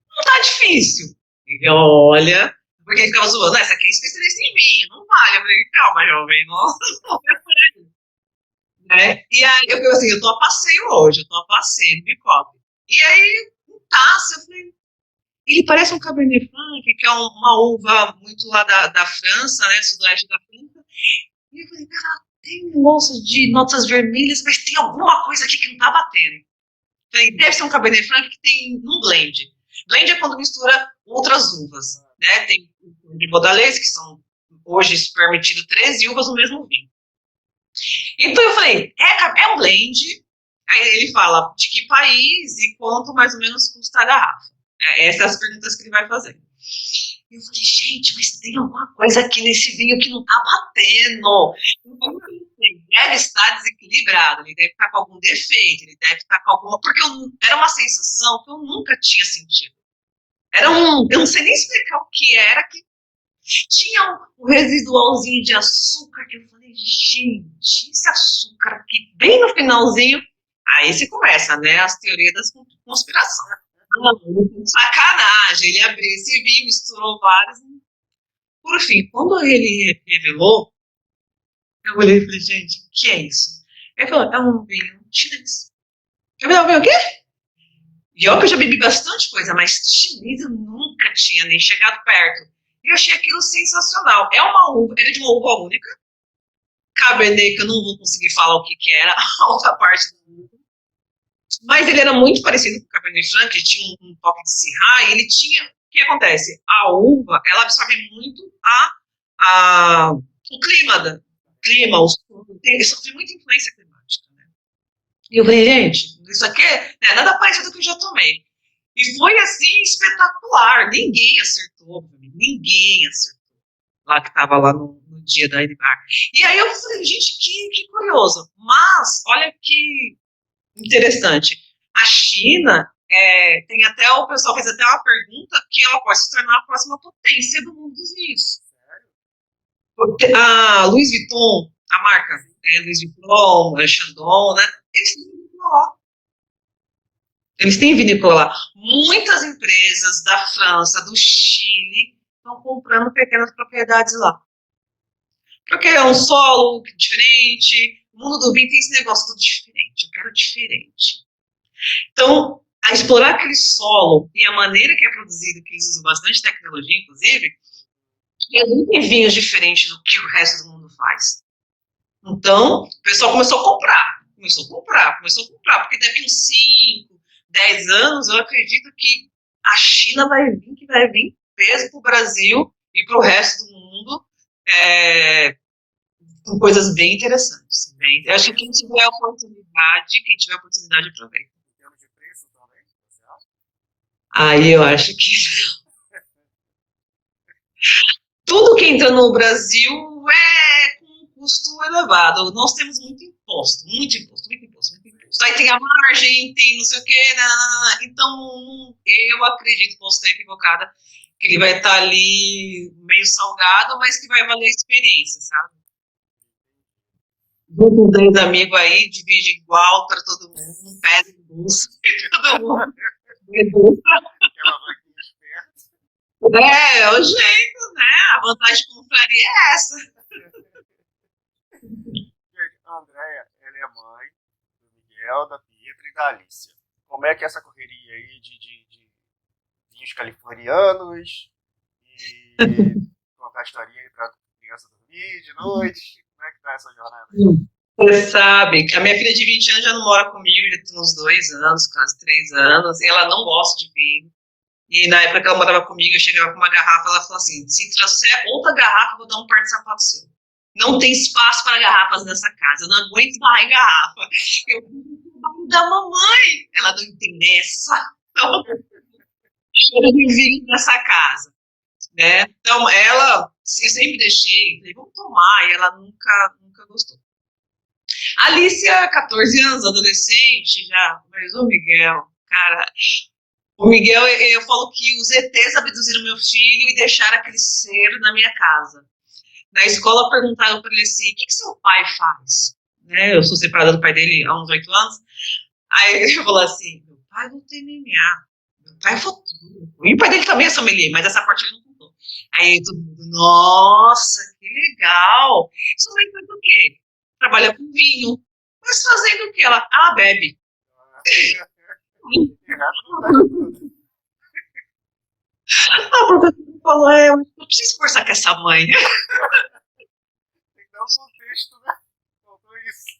não tá difícil. Ele olha, porque ele ficava zoando, essa aqui é especialista em vinho, não vale. Eu falei, calma, jovem, não é por aí. Né? E aí eu falei assim, eu tô a passeio hoje, não me cobre. E aí, um taça, eu falei, ele parece um Cabernet Franc, que é uma uva muito lá da França, né, sudoeste da França. E eu falei, cara, tem um moço de notas vermelhas, mas tem alguma coisa aqui que não tá batendo. Eu falei, deve ser um Cabernet Franc que tem um blend. Blend é quando mistura outras uvas, né? Tem de Bodalês, que são hoje permitido 13 uvas no mesmo vinho. Então eu falei, é um blend. Aí ele fala de que país e quanto mais ou menos custa a garrafa. Essas são as perguntas que ele vai fazer. Eu falei, gente, mas tem alguma coisa aqui nesse vinho que não tá batendo. Ele deve estar desequilibrado, ele deve estar com algum defeito, ele deve estar com alguma... Porque era uma sensação que eu nunca tinha sentido. Eu não sei nem explicar o que era, que tinha um residualzinho de açúcar, que eu falei, gente, esse açúcar aqui, bem no finalzinho, aí você começa, né, as teorias da conspiração. Sacanagem, ele abriu esse vinho, misturou vários. Por fim, quando ele revelou, eu olhei e falei, gente, o que é isso? Ele falou, é um vinho chinês. Eu falei, o quê? E eu que já bebi bastante coisa, mas chinês eu nunca tinha nem chegado perto. E eu achei aquilo sensacional. Era de uma uva única. Cabernet, que eu não vou conseguir falar o que era, a outra parte do mundo. Mas ele era muito parecido com o Cabernet Franc, ele tinha um toque de Syrah, e ele tinha... O que acontece? A uva, ela absorve muito o clima, ele sofre muita influência climática, né? E eu falei, gente, isso aqui é nada parecido do que eu já tomei. E foi, assim, espetacular. Ninguém acertou lá que estava lá no dia da Edibar. E aí eu falei, gente, que curioso. Mas, olha que interessante. A China, tem até, o pessoal fez até uma pergunta que ela pode se tornar a próxima potência do mundo dos vinhos. A Louis Vuitton, a marca, Louis Vuitton, Chandon, né? Eles têm vinícola lá. Muitas empresas da França, do Chile, estão comprando pequenas propriedades lá. Porque é um solo diferente, O mundo do vinho tem esse negócio do diferente, eu quero diferente. Então, a explorar aquele solo e a maneira que é produzido, que eles usam bastante tecnologia, inclusive, não tem vinhos diferentes do que o resto do mundo faz. Então, o pessoal começou a comprar, porque daqui uns 5, 10 anos, eu acredito que a China vai vir peso para o Brasil e para o resto do mundo, com coisas bem interessantes. Eu acho que quem tiver oportunidade, aproveita. Em termos de preço também, você acha? Aí eu acho que tudo que entra no Brasil é com custo elevado. Nós temos muito imposto. Aí tem a margem, tem não sei o quê. Então, eu acredito, posso estar equivocada, que ele vai estar ali meio salgado, mas que vai valer a experiência, sabe? Com 10 amigos aí, divide igual para todo mundo, não pesa em bolsa. Todo mundo. Aquela vaquinha esperta. É o jeito, né? A vantagem de confraria é essa. A Andréia, ela é mãe do Miguel, da Pietra e da Alicia. Como é que é essa correria aí de vinhos californianos e contar a historinha aí pra criança dormir de noite? Como é que tá essa jornada aí? Você sabe, a minha filha de 20 anos já não mora comigo, já tem uns 2 anos, quase 3 anos, e ela não gosta de vinho. E na época que ela morava comigo, eu chegava com uma garrafa, ela falou assim, se trouxer outra garrafa, eu vou dar um par de sapato seu. Não tem espaço para garrafas nessa casa, eu não aguento barrar em garrafa. Eu da mamãe, ela não interessa. Então, cheiro de vinho nessa casa, né? Então, eu sempre deixei, falei, vamos tomar, e ela nunca gostou. Alicia, 14 anos, adolescente, já, mas o Miguel, cara, o Miguel, eu falo que os ETs abduziram meu filho e deixaram aquele ser na minha casa. Na escola perguntaram para ele assim, o que seu pai faz? Né? Eu sou separada do pai dele há uns 8 anos. Aí ele falou assim, meu pai não tem MMA, meu pai é fotógrafo. E o pai dele também é sommelier, mas essa parte ele não contou. Aí todo mundo, nossa, que legal. Sua mãe faz o quê? Trabalha com vinho. Mas fazendo o quê? Ela bebe. A professora falou, eu não preciso conversar com essa mãe. Tem que dar um contexto, né? Faltou isso.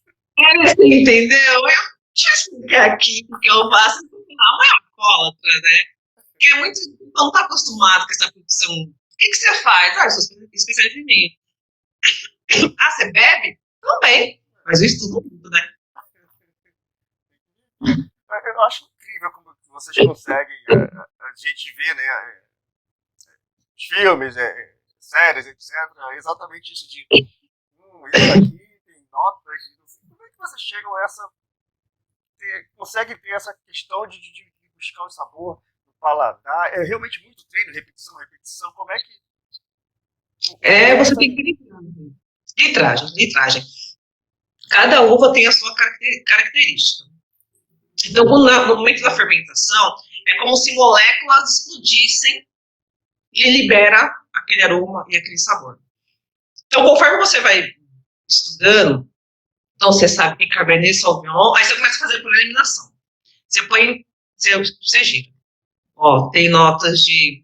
Você entendeu? Deixa eu explicar aqui o que eu faço. A mãe é alcoólatra, né? Porque é muito. Não está acostumado com essa produção. O que você faz? Eu sou especialista em vinho. Você bebe? Também. Mas eu estudo muito, né? Eu acho incrível como vocês conseguem, a gente vê, né, os filmes, séries, etc. Exatamente isso de isso aqui tem notas. Como é que vocês chegam a essa. Conseguem ter essa questão de buscar o sabor no paladar? É realmente muito treino, repetição. Como é que. Você tem que litragem. Cada uva tem a sua característica. Então, no momento da fermentação, é como se moléculas explodissem e libera aquele aroma e aquele sabor. Então, conforme você vai estudando, então você sabe que Cabernet Sauvignon, aí você começa a fazer por eliminação. Você gira. Tem notas de...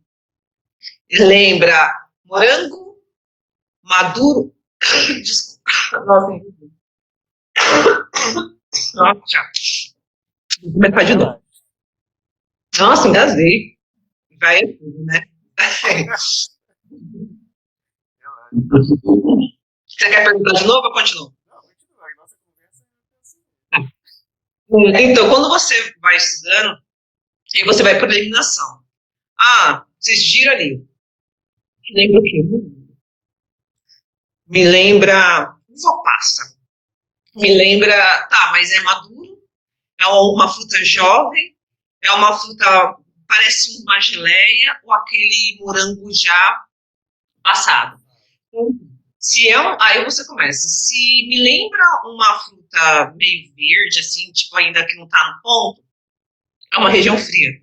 Lembra morango, maduro... Desculpa. Nossa, vou começar de novo. Nossa, engasguei. Vai tudo, né? Você quer perguntar de novo ou continuo? Não, continua. A nossa conversa é assim. Então, quando você vai estudando, e você vai por eliminação. Você gira ali. Lembra o quê? Me lembra uva passa. Me lembra, mas é maduro, é uma fruta jovem, é uma fruta, parece uma geleia, ou aquele morango já passado. Aí você começa, se me lembra uma fruta meio verde, assim, tipo ainda que não tá no ponto, é uma região fria.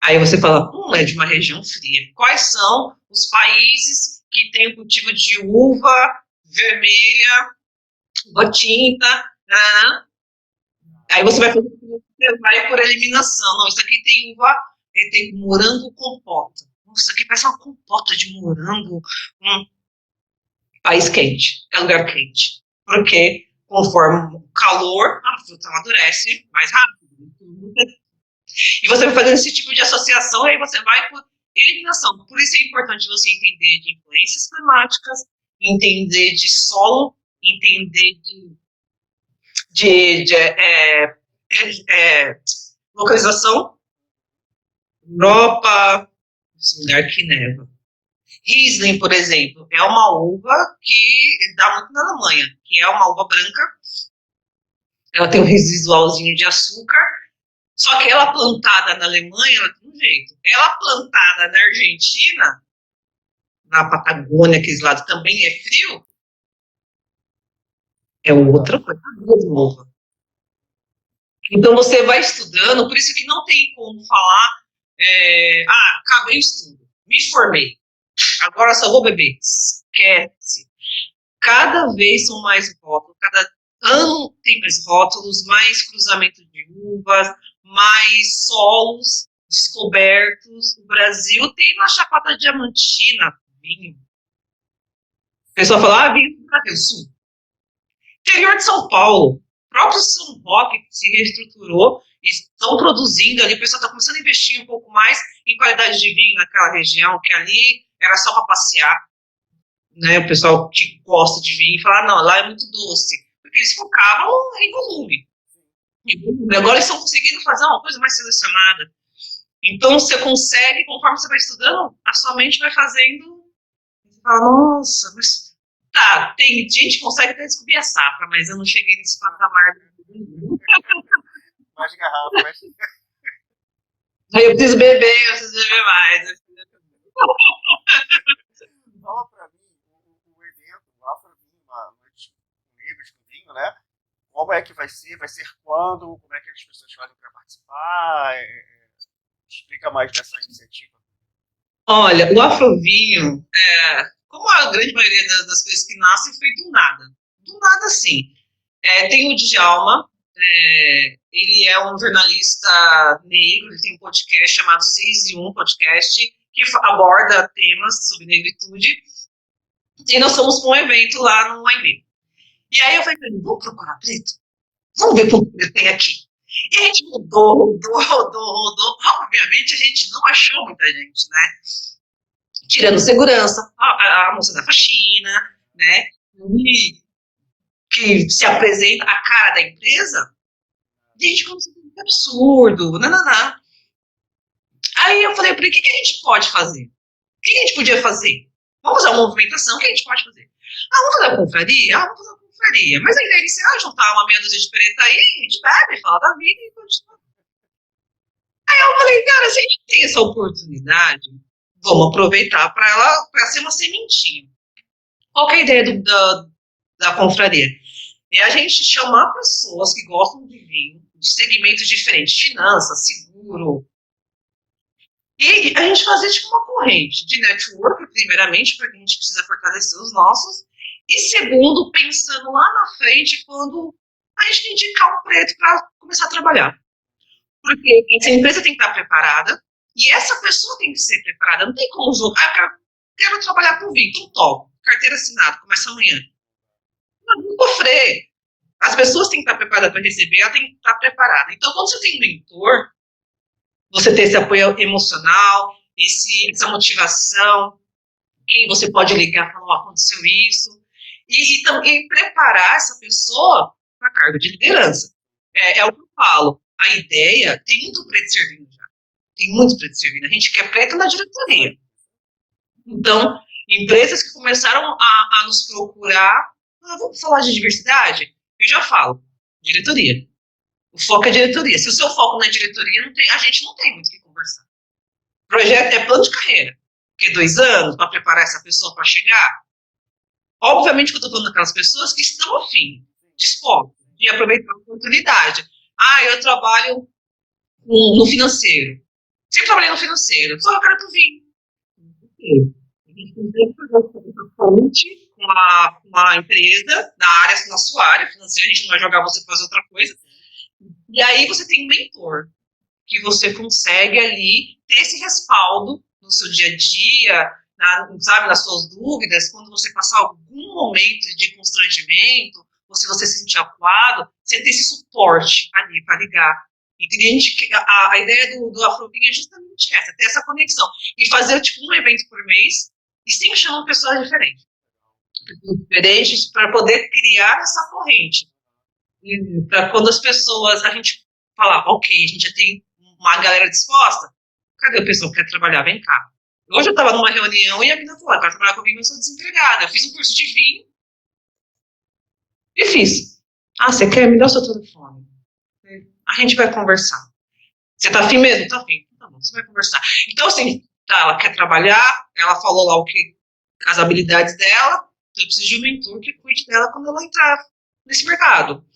Aí você fala, é de uma região fria. Quais são os países que tem o cultivo de uva vermelha uva tinta, aí você vai fazer, você vai por eliminação. Não, isso aqui tem uva, tem morango compota. Nossa, isso aqui parece uma compota de morango. País quente, é lugar quente. Porque conforme o calor, a fruta amadurece mais rápido. E você vai fazendo esse tipo de associação, aí você vai por eliminação. Por isso é importante você entender de influências climáticas, entender de solo, entender de localização. Europa, esse lugar que neva. Riesling, por exemplo, é uma uva que dá muito na Alemanha, que é uma uva branca. Ela tem um residualzinho de açúcar, só que ela plantada na Alemanha, ela tem um jeito. Ela plantada na Argentina, na Patagônia, aqueles lados também é frio, é outra coisa nova. Então você vai estudando, por isso que não tem como falar, acabei o estudo, me formei, agora só vou beber. Esquece. Cada vez são mais rótulos, cada ano tem mais rótulos, mais cruzamento de uvas, mais solos descobertos. O Brasil tem uma Chapada Diamantina, vinho. O pessoal fala, vinho do Brasil Sul. Interior de São Paulo, o próprio São Roque se reestruturou e estão produzindo ali. O pessoal está começando a investir um pouco mais em qualidade de vinho naquela região, que ali era só para passear. Né, o pessoal que gosta de vinho fala, não, lá é muito doce, porque eles focavam em volume. Agora eles estão conseguindo fazer uma coisa mais selecionada. Então você consegue, conforme você vai estudando, a sua mente vai fazendo. Você fala, nossa, mas tá, tem gente que consegue até descobrir a safra, mas eu não cheguei nesse patamar. Mais garrafa, mas... Eu preciso beber mais. Fala pra mim, o evento, o Afrovinho, uma noite com negros com vinho, né? Como é que vai ser? Vai ser quando? Como é que as pessoas fazem para participar? Explica mais dessa iniciativa. Olha, o Afrovinho, como a grande maioria das coisas que nascem, foi do nada. Do nada, sim. Tem o Djalma, ele é um jornalista negro, ele tem um podcast chamado 6 e 1 Podcast, que aborda temas sobre negritude, e nós fomos para um evento lá no AIB. E aí eu falei, vamos procurar preto? Vamos ver quanto preto tem aqui. E a gente rodou. Obviamente a gente não achou muita gente, né? Tirando segurança, a moça da faxina, né? E que se apresenta a cara da empresa. Gente, como isso é absurdo, nananá. Aí eu falei, por que a gente pode fazer? O que a gente podia fazer? Vamos fazer uma movimentação, o que a gente pode fazer? Vamos fazer uma confraria? Vamos fazer uma confraria. Mas a ideia inicial é juntar uma meia dúzia de preta aí, a gente bebe, fala da vida e continua. Aí eu falei, cara, se a gente tem essa oportunidade, vamos aproveitar para ser uma sementinha. Qual que é a ideia da confraria? É a gente chamar pessoas que gostam de vinho, de segmentos diferentes, finanças, seguro, e a gente fazer tipo uma corrente de network, primeiramente, porque a gente precisa fortalecer os nossos, e segundo, pensando lá na frente, quando a gente indicar um preto para começar a trabalhar. Porque essa empresa tem que estar preparada, e essa pessoa tem que ser preparada. Não tem como jogar, quero trabalhar com vinho, então toco, carteira assinada, começa amanhã. Não sofrer. As pessoas têm que estar preparadas para receber, ela tem que estar preparada. Então, quando você tem um mentor, você ter esse apoio emocional, essa motivação, quem você pode ligar e falar, aconteceu isso, e também preparar essa pessoa para cargo de liderança. É o que eu falo, a ideia, tem muito preto servindo já, tem muito preto servindo, a gente quer preto na diretoria. Então, empresas que começaram a nos procurar, vamos falar de diversidade? Eu já falo, diretoria. O foco é diretoria. Se o seu foco não é diretoria, a gente não tem muito o que conversar. O projeto é plano de carreira. Porque 2 anos para preparar essa pessoa para chegar. Obviamente que eu estou falando daquelas pessoas que estão afim, dispostas, de aproveitar a oportunidade. Eu trabalho no financeiro. Sempre trabalhei no financeiro. Só eu quero que eu vim. A gente tem que fazer essa ponte uma empresa na sua área financeira, a gente não vai jogar você fazer outra coisa. E aí você tem um mentor, que você consegue ali ter esse respaldo no seu dia a dia, sabe, nas suas dúvidas, quando você passar algum momento de constrangimento, ou se você se sentir acuado, você ter esse suporte ali para ligar. Entende? A ideia do Afrovinho é justamente essa, ter essa conexão. E fazer tipo um evento por mês, e sempre chamando pessoas diferentes para poder criar essa corrente. Para quando as pessoas, a gente falar, ok, a gente já tem uma galera disposta, cadê a pessoa que quer trabalhar? Vem cá. Hoje eu estava numa reunião e a menina falou, para trabalhar comigo eu sou desempregada, eu fiz um curso de vinho e fiz. Ah, você quer? Me dá o seu telefone. A gente vai conversar. Você tá afim mesmo? Tá afim. Tá bom, você vai conversar. Então, assim, tá, ela quer trabalhar, ela falou lá as habilidades dela, eu preciso de um mentor que cuide dela quando ela entrar nesse mercado.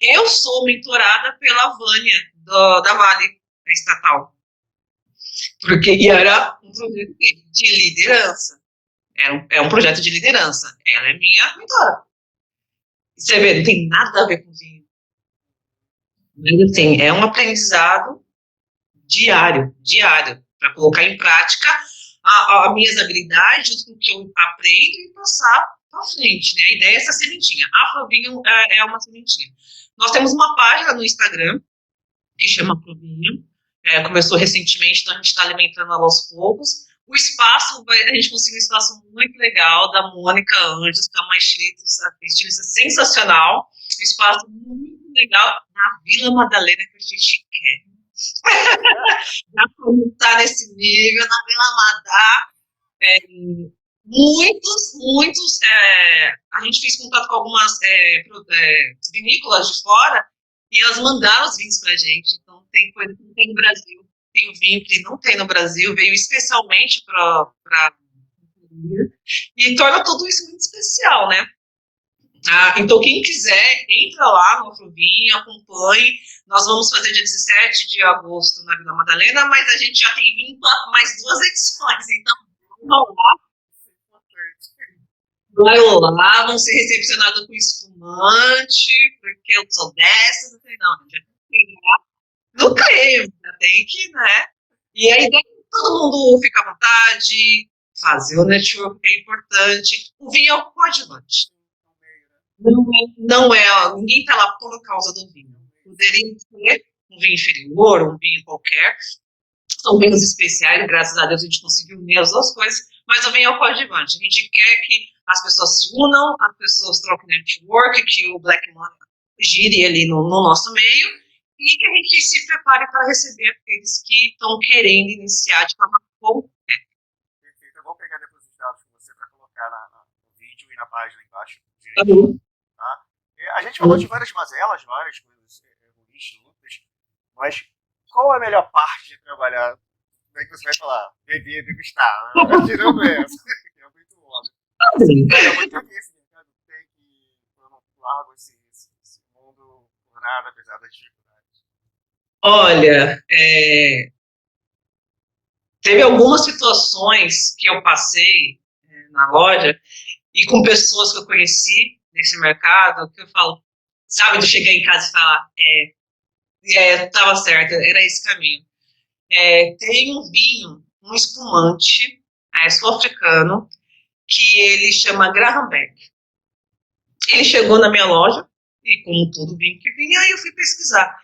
Eu sou mentorada pela Vânia, da Vale, da estatal. E era um projeto de liderança. É um projeto de liderança. Ela é minha mentora. Você vê, não tem nada a ver com vinho. Mas, assim, é um aprendizado diário, para colocar em prática as minhas habilidades, junto com o que eu aprendo e passar para frente, né? A ideia é essa sementinha. A Afrovinho é uma sementinha. Nós temos uma página no Instagram que chama Afrovinho. Começou recentemente, então a gente está alimentando ela aos poucos. O espaço, a gente conseguiu um espaço muito legal da Mônica Anjos, que é uma estilista sensacional. Um espaço muito legal na Vila Madalena, que a gente quer. Já está nesse nível, na Vila Madá. Muitos, a gente fez contato com algumas vinícolas de fora e elas mandaram os vinhos pra gente. Então tem coisa que não tem no Brasil, tem o vinho que não tem no Brasil, veio especialmente para e torna tudo isso muito especial, né? Então quem quiser, entra lá no Afrovinho, acompanhe. Nós vamos fazer dia 17 de agosto na Vila Madalena, mas a gente já tem vindo mais 2 edições, então vamos lá. Vai lá, vão ser recepcionados com espumante, porque eu sou dessas. Eu falei, não, já tem que pegar no clima, tem que, né? E aí todo mundo fica à vontade, fazer o network é importante. O vinho é o coadjuvante. Não é, ninguém está lá por causa do vinho. Poderia ser um vinho inferior, um vinho qualquer. São vinhos especiais, graças a Deus a gente conseguiu unir as 2 coisas, mas o vinho é o coadjuvante. A gente quer que as pessoas se unam, as pessoas troquem network, que o Black Money gire ali no nosso meio e que a gente se prepare para receber aqueles que estão querendo iniciar de forma concreta. Perfeito, eu vou pegar depois os dados com você para colocar no vídeo e na página embaixo. Tá? A gente falou de várias mazelas, várias coisas ruins, lutas, mas qual é a melhor parte de trabalhar? Como é que você vai falar? Beber, degustar, né? Tirando essa, que é muito óbvio. É muito esse mercado tem que eu não largo esse mundo por nada, apesar das dificuldades. Olha, teve algumas situações que eu passei na loja e com pessoas que eu conheci nesse mercado, que eu falo, sabe, de chegar em casa e falar, estava certo, era esse caminho. Tem um vinho, um espumante sul-africano, que ele chama Graham Beck. Ele chegou na minha loja, e como todo vinho que vinha, aí eu fui pesquisar.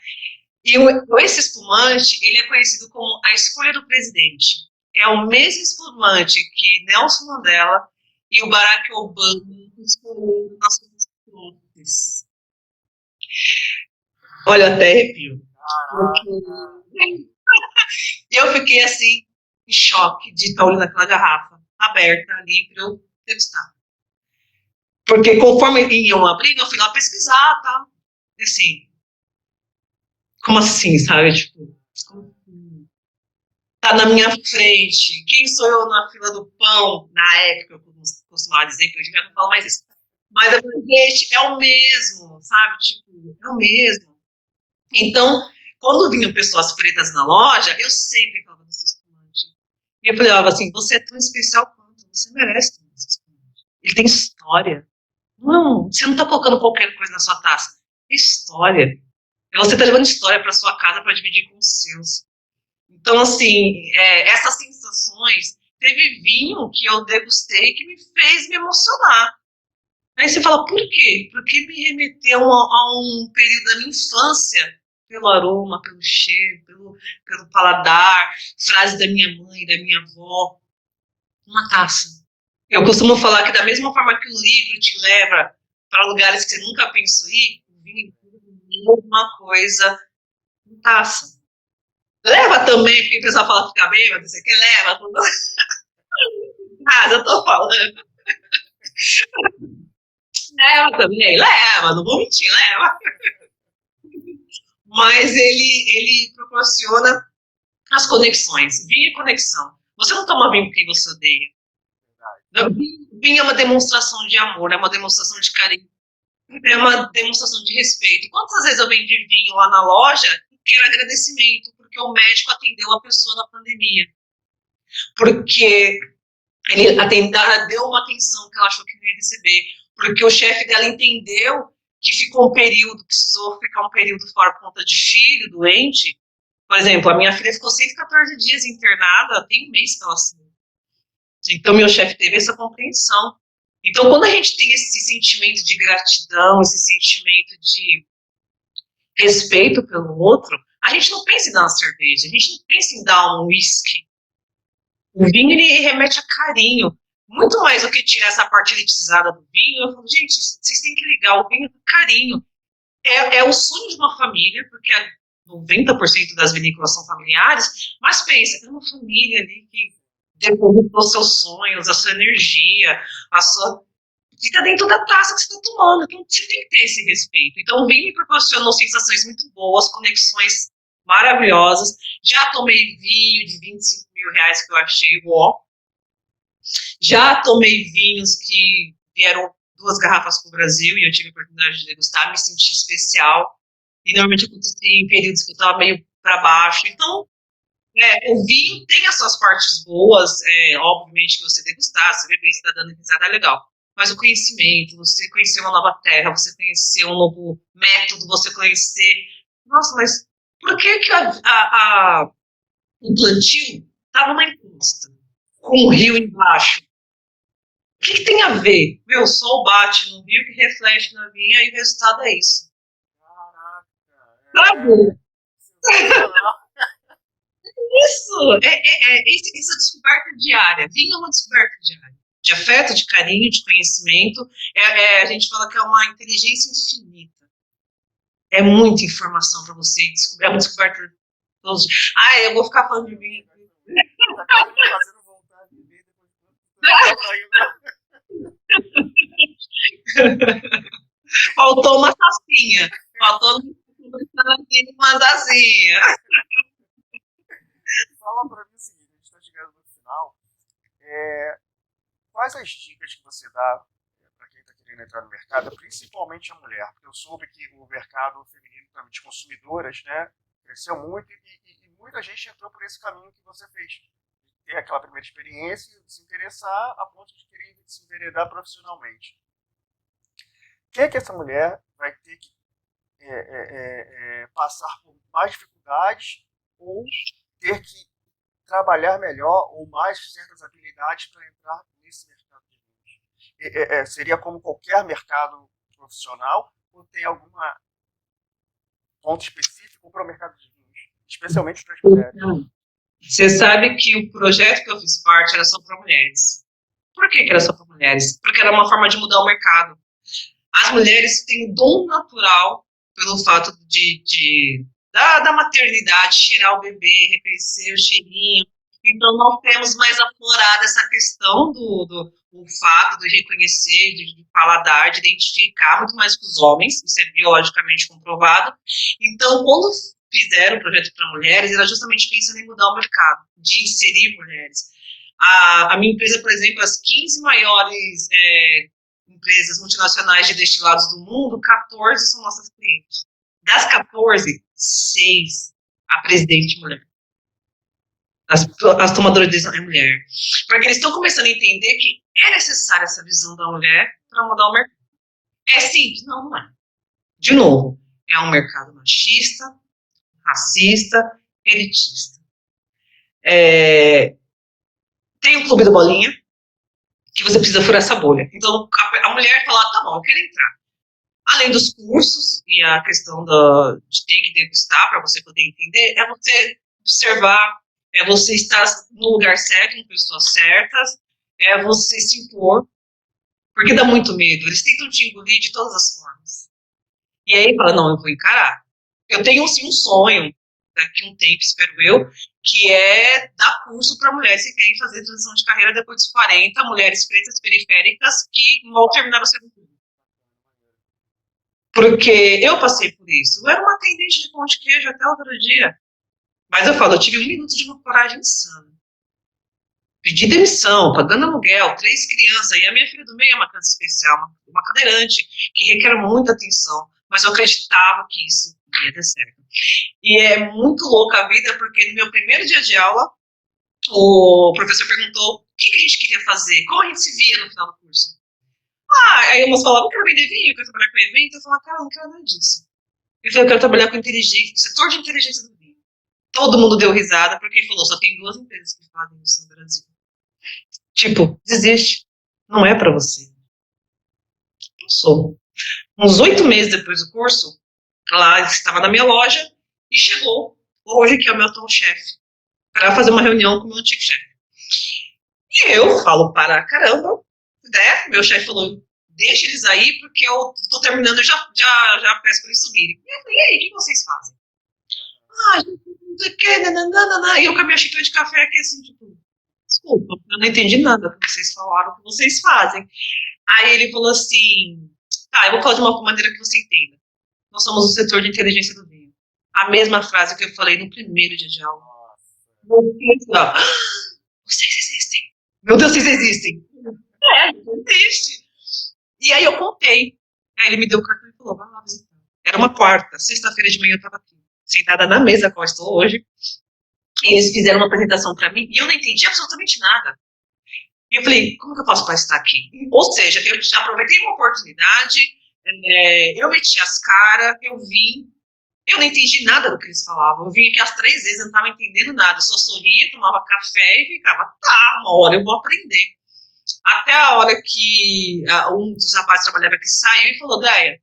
E esse espumante, ele é conhecido como a escolha do presidente. É o mesmo espumante que Nelson Mandela e o Barack Obama escolheram nas suas fotos. Olha, até arrepio. Eu fiquei assim, em choque de estar olhando aquela garrafa aberta ali para eu testar. Porque conforme iam abrindo, eu fui lá pesquisar, tá? Assim, como assim, sabe? Tipo, tá na minha frente. Quem sou eu na fila do pão? Na época, eu costumava dizer que hoje eu não falo mais isso. Mas eu falei, gente, é o mesmo, sabe? Tipo, é o mesmo. Então, quando vinham pessoas pretas na loja, eu sempre falava desse espumante. E eu falava assim, você é tão especial quanto, você merece esse espumante. Ele tem história. Não, você não está colocando qualquer coisa na sua taça. É história. Você está levando história para sua casa para dividir com os seus. Então, assim, essas sensações, teve vinho que eu degustei que me fez me emocionar. Aí você fala, por quê? Porque me remeteu a um período da minha infância, pelo aroma, pelo cheiro, pelo paladar, frase da minha mãe, da minha avó. Uma taça. Eu costumo falar que da mesma forma que o livro te leva para lugares que você nunca pensou ir, o vinho é uma coisa em taça. Leva também, porque o pessoal fala que fica bêbado, você quer leva tudo. Ah, eu tô falando. Leva também, leva, não vou mentir, leva. Mas ele proporciona as conexões. Vinho é conexão. Você não toma vinho porque você odeia. Vinho é uma demonstração de amor, é uma demonstração de carinho, é uma demonstração de respeito. Quantas vezes eu vendi vinho lá na loja e quero agradecimento porque o médico atendeu a pessoa na pandemia? Porque ela deu uma atenção que ela achou que não ia receber, porque o chefe dela entendeu que ficou um período, precisou ficar um período fora por conta de filho, doente. Por exemplo, a minha filha ficou 114 dias internada, tem um mês que ela saiu. Então, meu chefe teve essa compreensão. Então, quando a gente tem esse sentimento de gratidão, esse sentimento de respeito pelo outro, a gente não pensa em dar uma cerveja, a gente não pensa em dar um whisky. O vinho, ele remete a carinho. Muito mais do que tirar essa parte elitizada do vinho, eu falo, gente, vocês têm que ligar o vinho com carinho. É o sonho de uma família, porque 90% das vinícolas são familiares, mas pensa, é uma família ali que depositou seus sonhos, a sua energia, fica dentro da taça que você está tomando. Então você tem que ter esse respeito. Então o vinho me proporcionou sensações muito boas, conexões maravilhosas. Já tomei vinho de 25 mil reais que eu achei ó. Já tomei vinhos que vieram 2 garrafas para o Brasil e eu tive a oportunidade de degustar, me senti especial. E normalmente acontecia em períodos que eu estava meio para baixo. Então, o vinho tem as suas partes boas, obviamente que você degustar, você beber, você está dando risada, é legal. Mas o conhecimento, você conhecer uma nova terra, você conhecer um novo método, você conhecer... Nossa, mas por que o plantio está numa encosta, com o rio embaixo? O que tem a ver? Meu, o sol bate no rio que reflete na vinha e o resultado é isso. Caraca! Isso! Essa descoberta diária. Vinho é uma descoberta diária. De afeto, de carinho, de conhecimento. A gente fala que é uma inteligência infinita. É muita informação para você descobrir. É uma descoberta todos os dias. Eu vou ficar falando de vinho. Tá me fazendo voltar a viver depois de Faltou uma tacinha. Faltou uma tacinha. Fala para mim o seguinte, a gente está chegando no final. Quais as dicas que você dá para quem está querendo entrar no mercado, principalmente a mulher? Porque eu soube que o mercado feminino de consumidoras, né, cresceu muito e muita gente entrou por esse caminho que você fez. De ter aquela primeira experiência e se interessar a ponto de querer se enveredar profissionalmente. O que essa mulher vai ter que passar por mais dificuldades ou ter que trabalhar melhor ou mais certas habilidades para entrar nesse mercado de vinhos? Seria como qualquer mercado profissional ou tem algum ponto específico para o mercado de vinhos, especialmente para as mulheres? Você sabe que o projeto que eu fiz parte era só para mulheres. Por que era só para mulheres? Porque era uma forma de mudar o mercado. As mulheres têm dom natural pelo fato da maternidade, cheirar o bebê, reconhecer o cheirinho. Então, nós temos mais aflorada essa questão do olfato, de reconhecer, de paladar, de identificar muito mais que os homens, isso é biologicamente comprovado. Então, quando fizeram o projeto para mulheres, era justamente pensando em mudar o mercado, de inserir mulheres. A minha empresa, por exemplo, as 15 maiores empresas multinacionais de destilados do mundo, 14 são nossas clientes. Das 14, 6 a presidente mulher. as tomadoras de decisão é mulher. Porque eles estão começando a entender que é necessária essa visão da mulher para mudar o mercado. É simples? Não, não é. De novo, é um mercado machista, racista, elitista. Tem o clube do Bolinha, que você precisa furar essa bolha. Então, a mulher fala, tá bom, eu quero entrar. Além dos cursos e a questão de ter que degustar para você poder entender, é você observar, é você estar no lugar certo, com pessoas certas, é você se impor, porque dá muito medo. Eles tentam te engolir de todas as formas. E aí fala, não, eu vou encarar. Eu tenho, sim, um sonho, daqui a um tempo, espero eu, que é dar curso para mulheres que querem fazer transição de carreira depois dos 40, mulheres pretas periféricas que vão terminar o segundo turno. Porque eu passei por isso. Eu era uma atendente de pão de queijo até outro dia. Mas eu falo, eu tive 1 minuto de uma coragem insana. Pedi demissão, pagando aluguel, 3 crianças. E a minha filha do meio é uma criança especial, uma cadeirante, que requer muita atenção. Mas eu acreditava que isso ia dar certo. E é muito louca a vida, porque no meu primeiro dia de aula, o professor perguntou o que a gente queria fazer, como a gente se via no final do curso. Aí umas falavam, eu quero vender vinho, eu quero trabalhar com evento. Eu falava, cara, eu não quero nada disso. Eu falei, eu quero trabalhar com inteligência, no setor de inteligência do vinho. Todo mundo deu risada, porque falou, só tem 2 empresas que fazem isso no Brasil. Tipo, desiste. Não é pra você. Não sou. Uns 8 meses depois do curso, lá estava na minha loja e chegou hoje, que é o meu atual chefe, para fazer uma reunião com o meu antigo chefe. E eu falo para caramba, né? Meu chefe falou, deixa eles aí, porque eu tô terminando, eu já peço para eles subirem. E eu falei, e aí, o que vocês fazem? Gente, não sei o que, nananana. E eu com a minha xícara de café aqui, assim, tipo, desculpa, eu não entendi nada do que vocês falaram, o que vocês fazem. Aí ele falou assim, tá, eu vou falar de uma maneira que você entenda. Nós somos o setor de inteligência do vinho. A mesma frase que eu falei no primeiro dia de aula. Vocês existem. Meu Deus, vocês existem. Existe. E aí eu contei. Aí ele me deu o cartão e falou, vai lá visitar. Era uma quarta, sexta-feira de manhã eu estava aqui, sentada na mesa qual estou hoje. E eles fizeram uma apresentação para mim e eu não entendi absolutamente nada. E eu falei, como que eu posso estar aqui? Ou seja, eu já aproveitei uma oportunidade, eu meti as caras, eu vim, eu não entendi nada do que eles falavam. Eu vim aqui às 3 vezes, eu não estava entendendo nada. Eu só sorria, tomava café e ficava, tá, uma hora eu vou aprender. Até a hora que um dos rapazes que trabalhava aqui saiu e falou, Déia,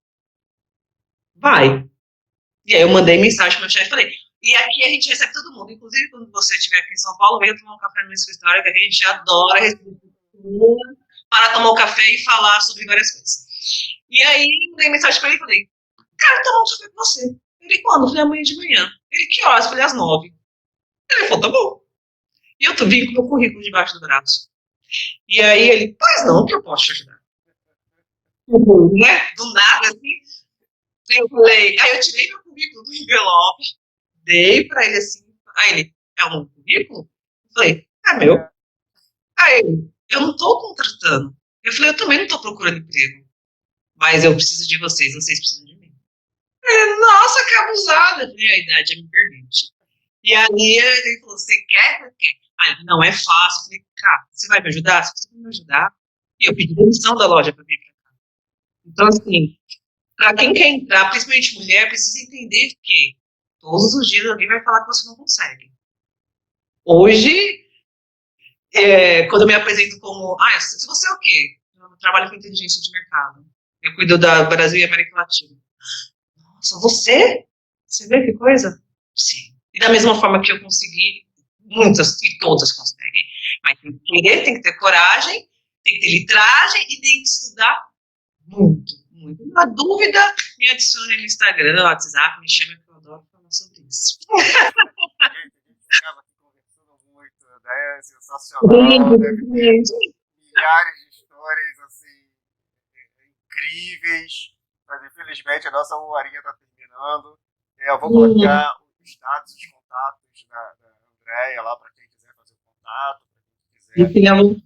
vai. E aí eu mandei mensagem pro meu chefe e falei, e aqui a gente recebe todo mundo, inclusive quando você estiver aqui em São Paulo, venha tomar um café no meu escritório, que a gente adora receber para tomar um café e falar sobre várias coisas. E aí mandei mensagem para ele e falei, quero tomar um café com você. Ele, quando? Eu falei, amanhã de manhã. Ele, que horas? Eu falei, às 9. Ele falou, tá bom. E eu vim com o meu currículo debaixo do braço. E aí ele, pois não, que eu posso te ajudar. Né? Do nada, assim. Eu falei, aí eu tirei meu currículo do envelope, dei pra ele assim, aí ele, é um currículo? Eu falei, é meu. Aí ele, eu não tô contratando. Eu falei, eu também não tô procurando emprego, mas eu preciso de vocês precisam de mim. Ele, nossa, que abusada. Eu falei, a idade me permite. E aí ele falou, você quer? Eu quero. Aí, não é fácil. Eu falei, cara, você vai me ajudar? Você vai me ajudar? E eu pedi demissão da loja pra vir pra cá. Então, assim, para quem quer entrar, principalmente mulher, precisa entender que todos os dias alguém vai falar que você não consegue. Hoje, quando eu me apresento como, se você é o quê? Eu trabalho com inteligência de mercado. Eu cuido da Brasil e América Latina. Nossa, você? Você vê que coisa? Sim. E da mesma forma que eu consegui, muitas e todas conseguem. Mas tem que querer, tem que ter coragem, tem que ter litragem e tem que estudar muito, muito. Na dúvida, me adicione no Instagram, no WhatsApp, me chame que eu adoro falar sobre isso. Gente, a gente ficava aqui conversando muito, né? É sensacional, deve ter milhares de histórias, assim, incríveis, mas infelizmente a nossa horinha está terminando. Eu vou colocar os dados, os contatos da Andréia lá para quem quiser fazer o contato, para quem quiser tomar um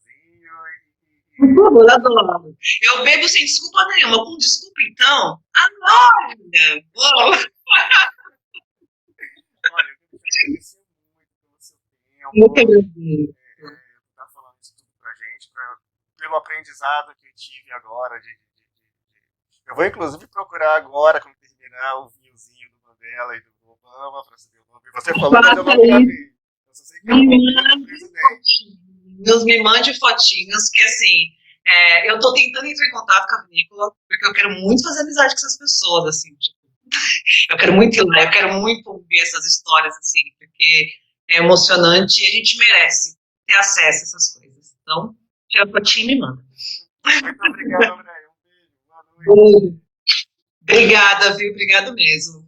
vinhozinho Por favor, adoro. Eu bebo sem desculpa nenhuma. Com desculpa, então? Olha! Olha, eu quero te agradecer muito Muito favor, agradeço. estar falando isso tudo pra gente, pelo aprendizado que eu tive agora. Eu vou, inclusive, procurar agora, quando terminar, o vinhozinho do Mandela e do Obama, para saber o nome. Você falou, mas eu Faça não isso. gravei. Eu só sei que é o Me nome do mande presidente. fotinhos, me mande fotinhos, que assim, eu tô tentando entrar em contato com a vinícola, porque eu quero muito fazer amizade com essas pessoas, assim, tipo, eu quero muito ir lá, eu quero muito ouvir essas histórias, assim, porque é emocionante e a gente merece ter acesso a essas coisas. Então, tira a fotinha e me manda. Muito obrigado, André. Um beijo. Boa noite. Obrigada, viu? Obrigado mesmo.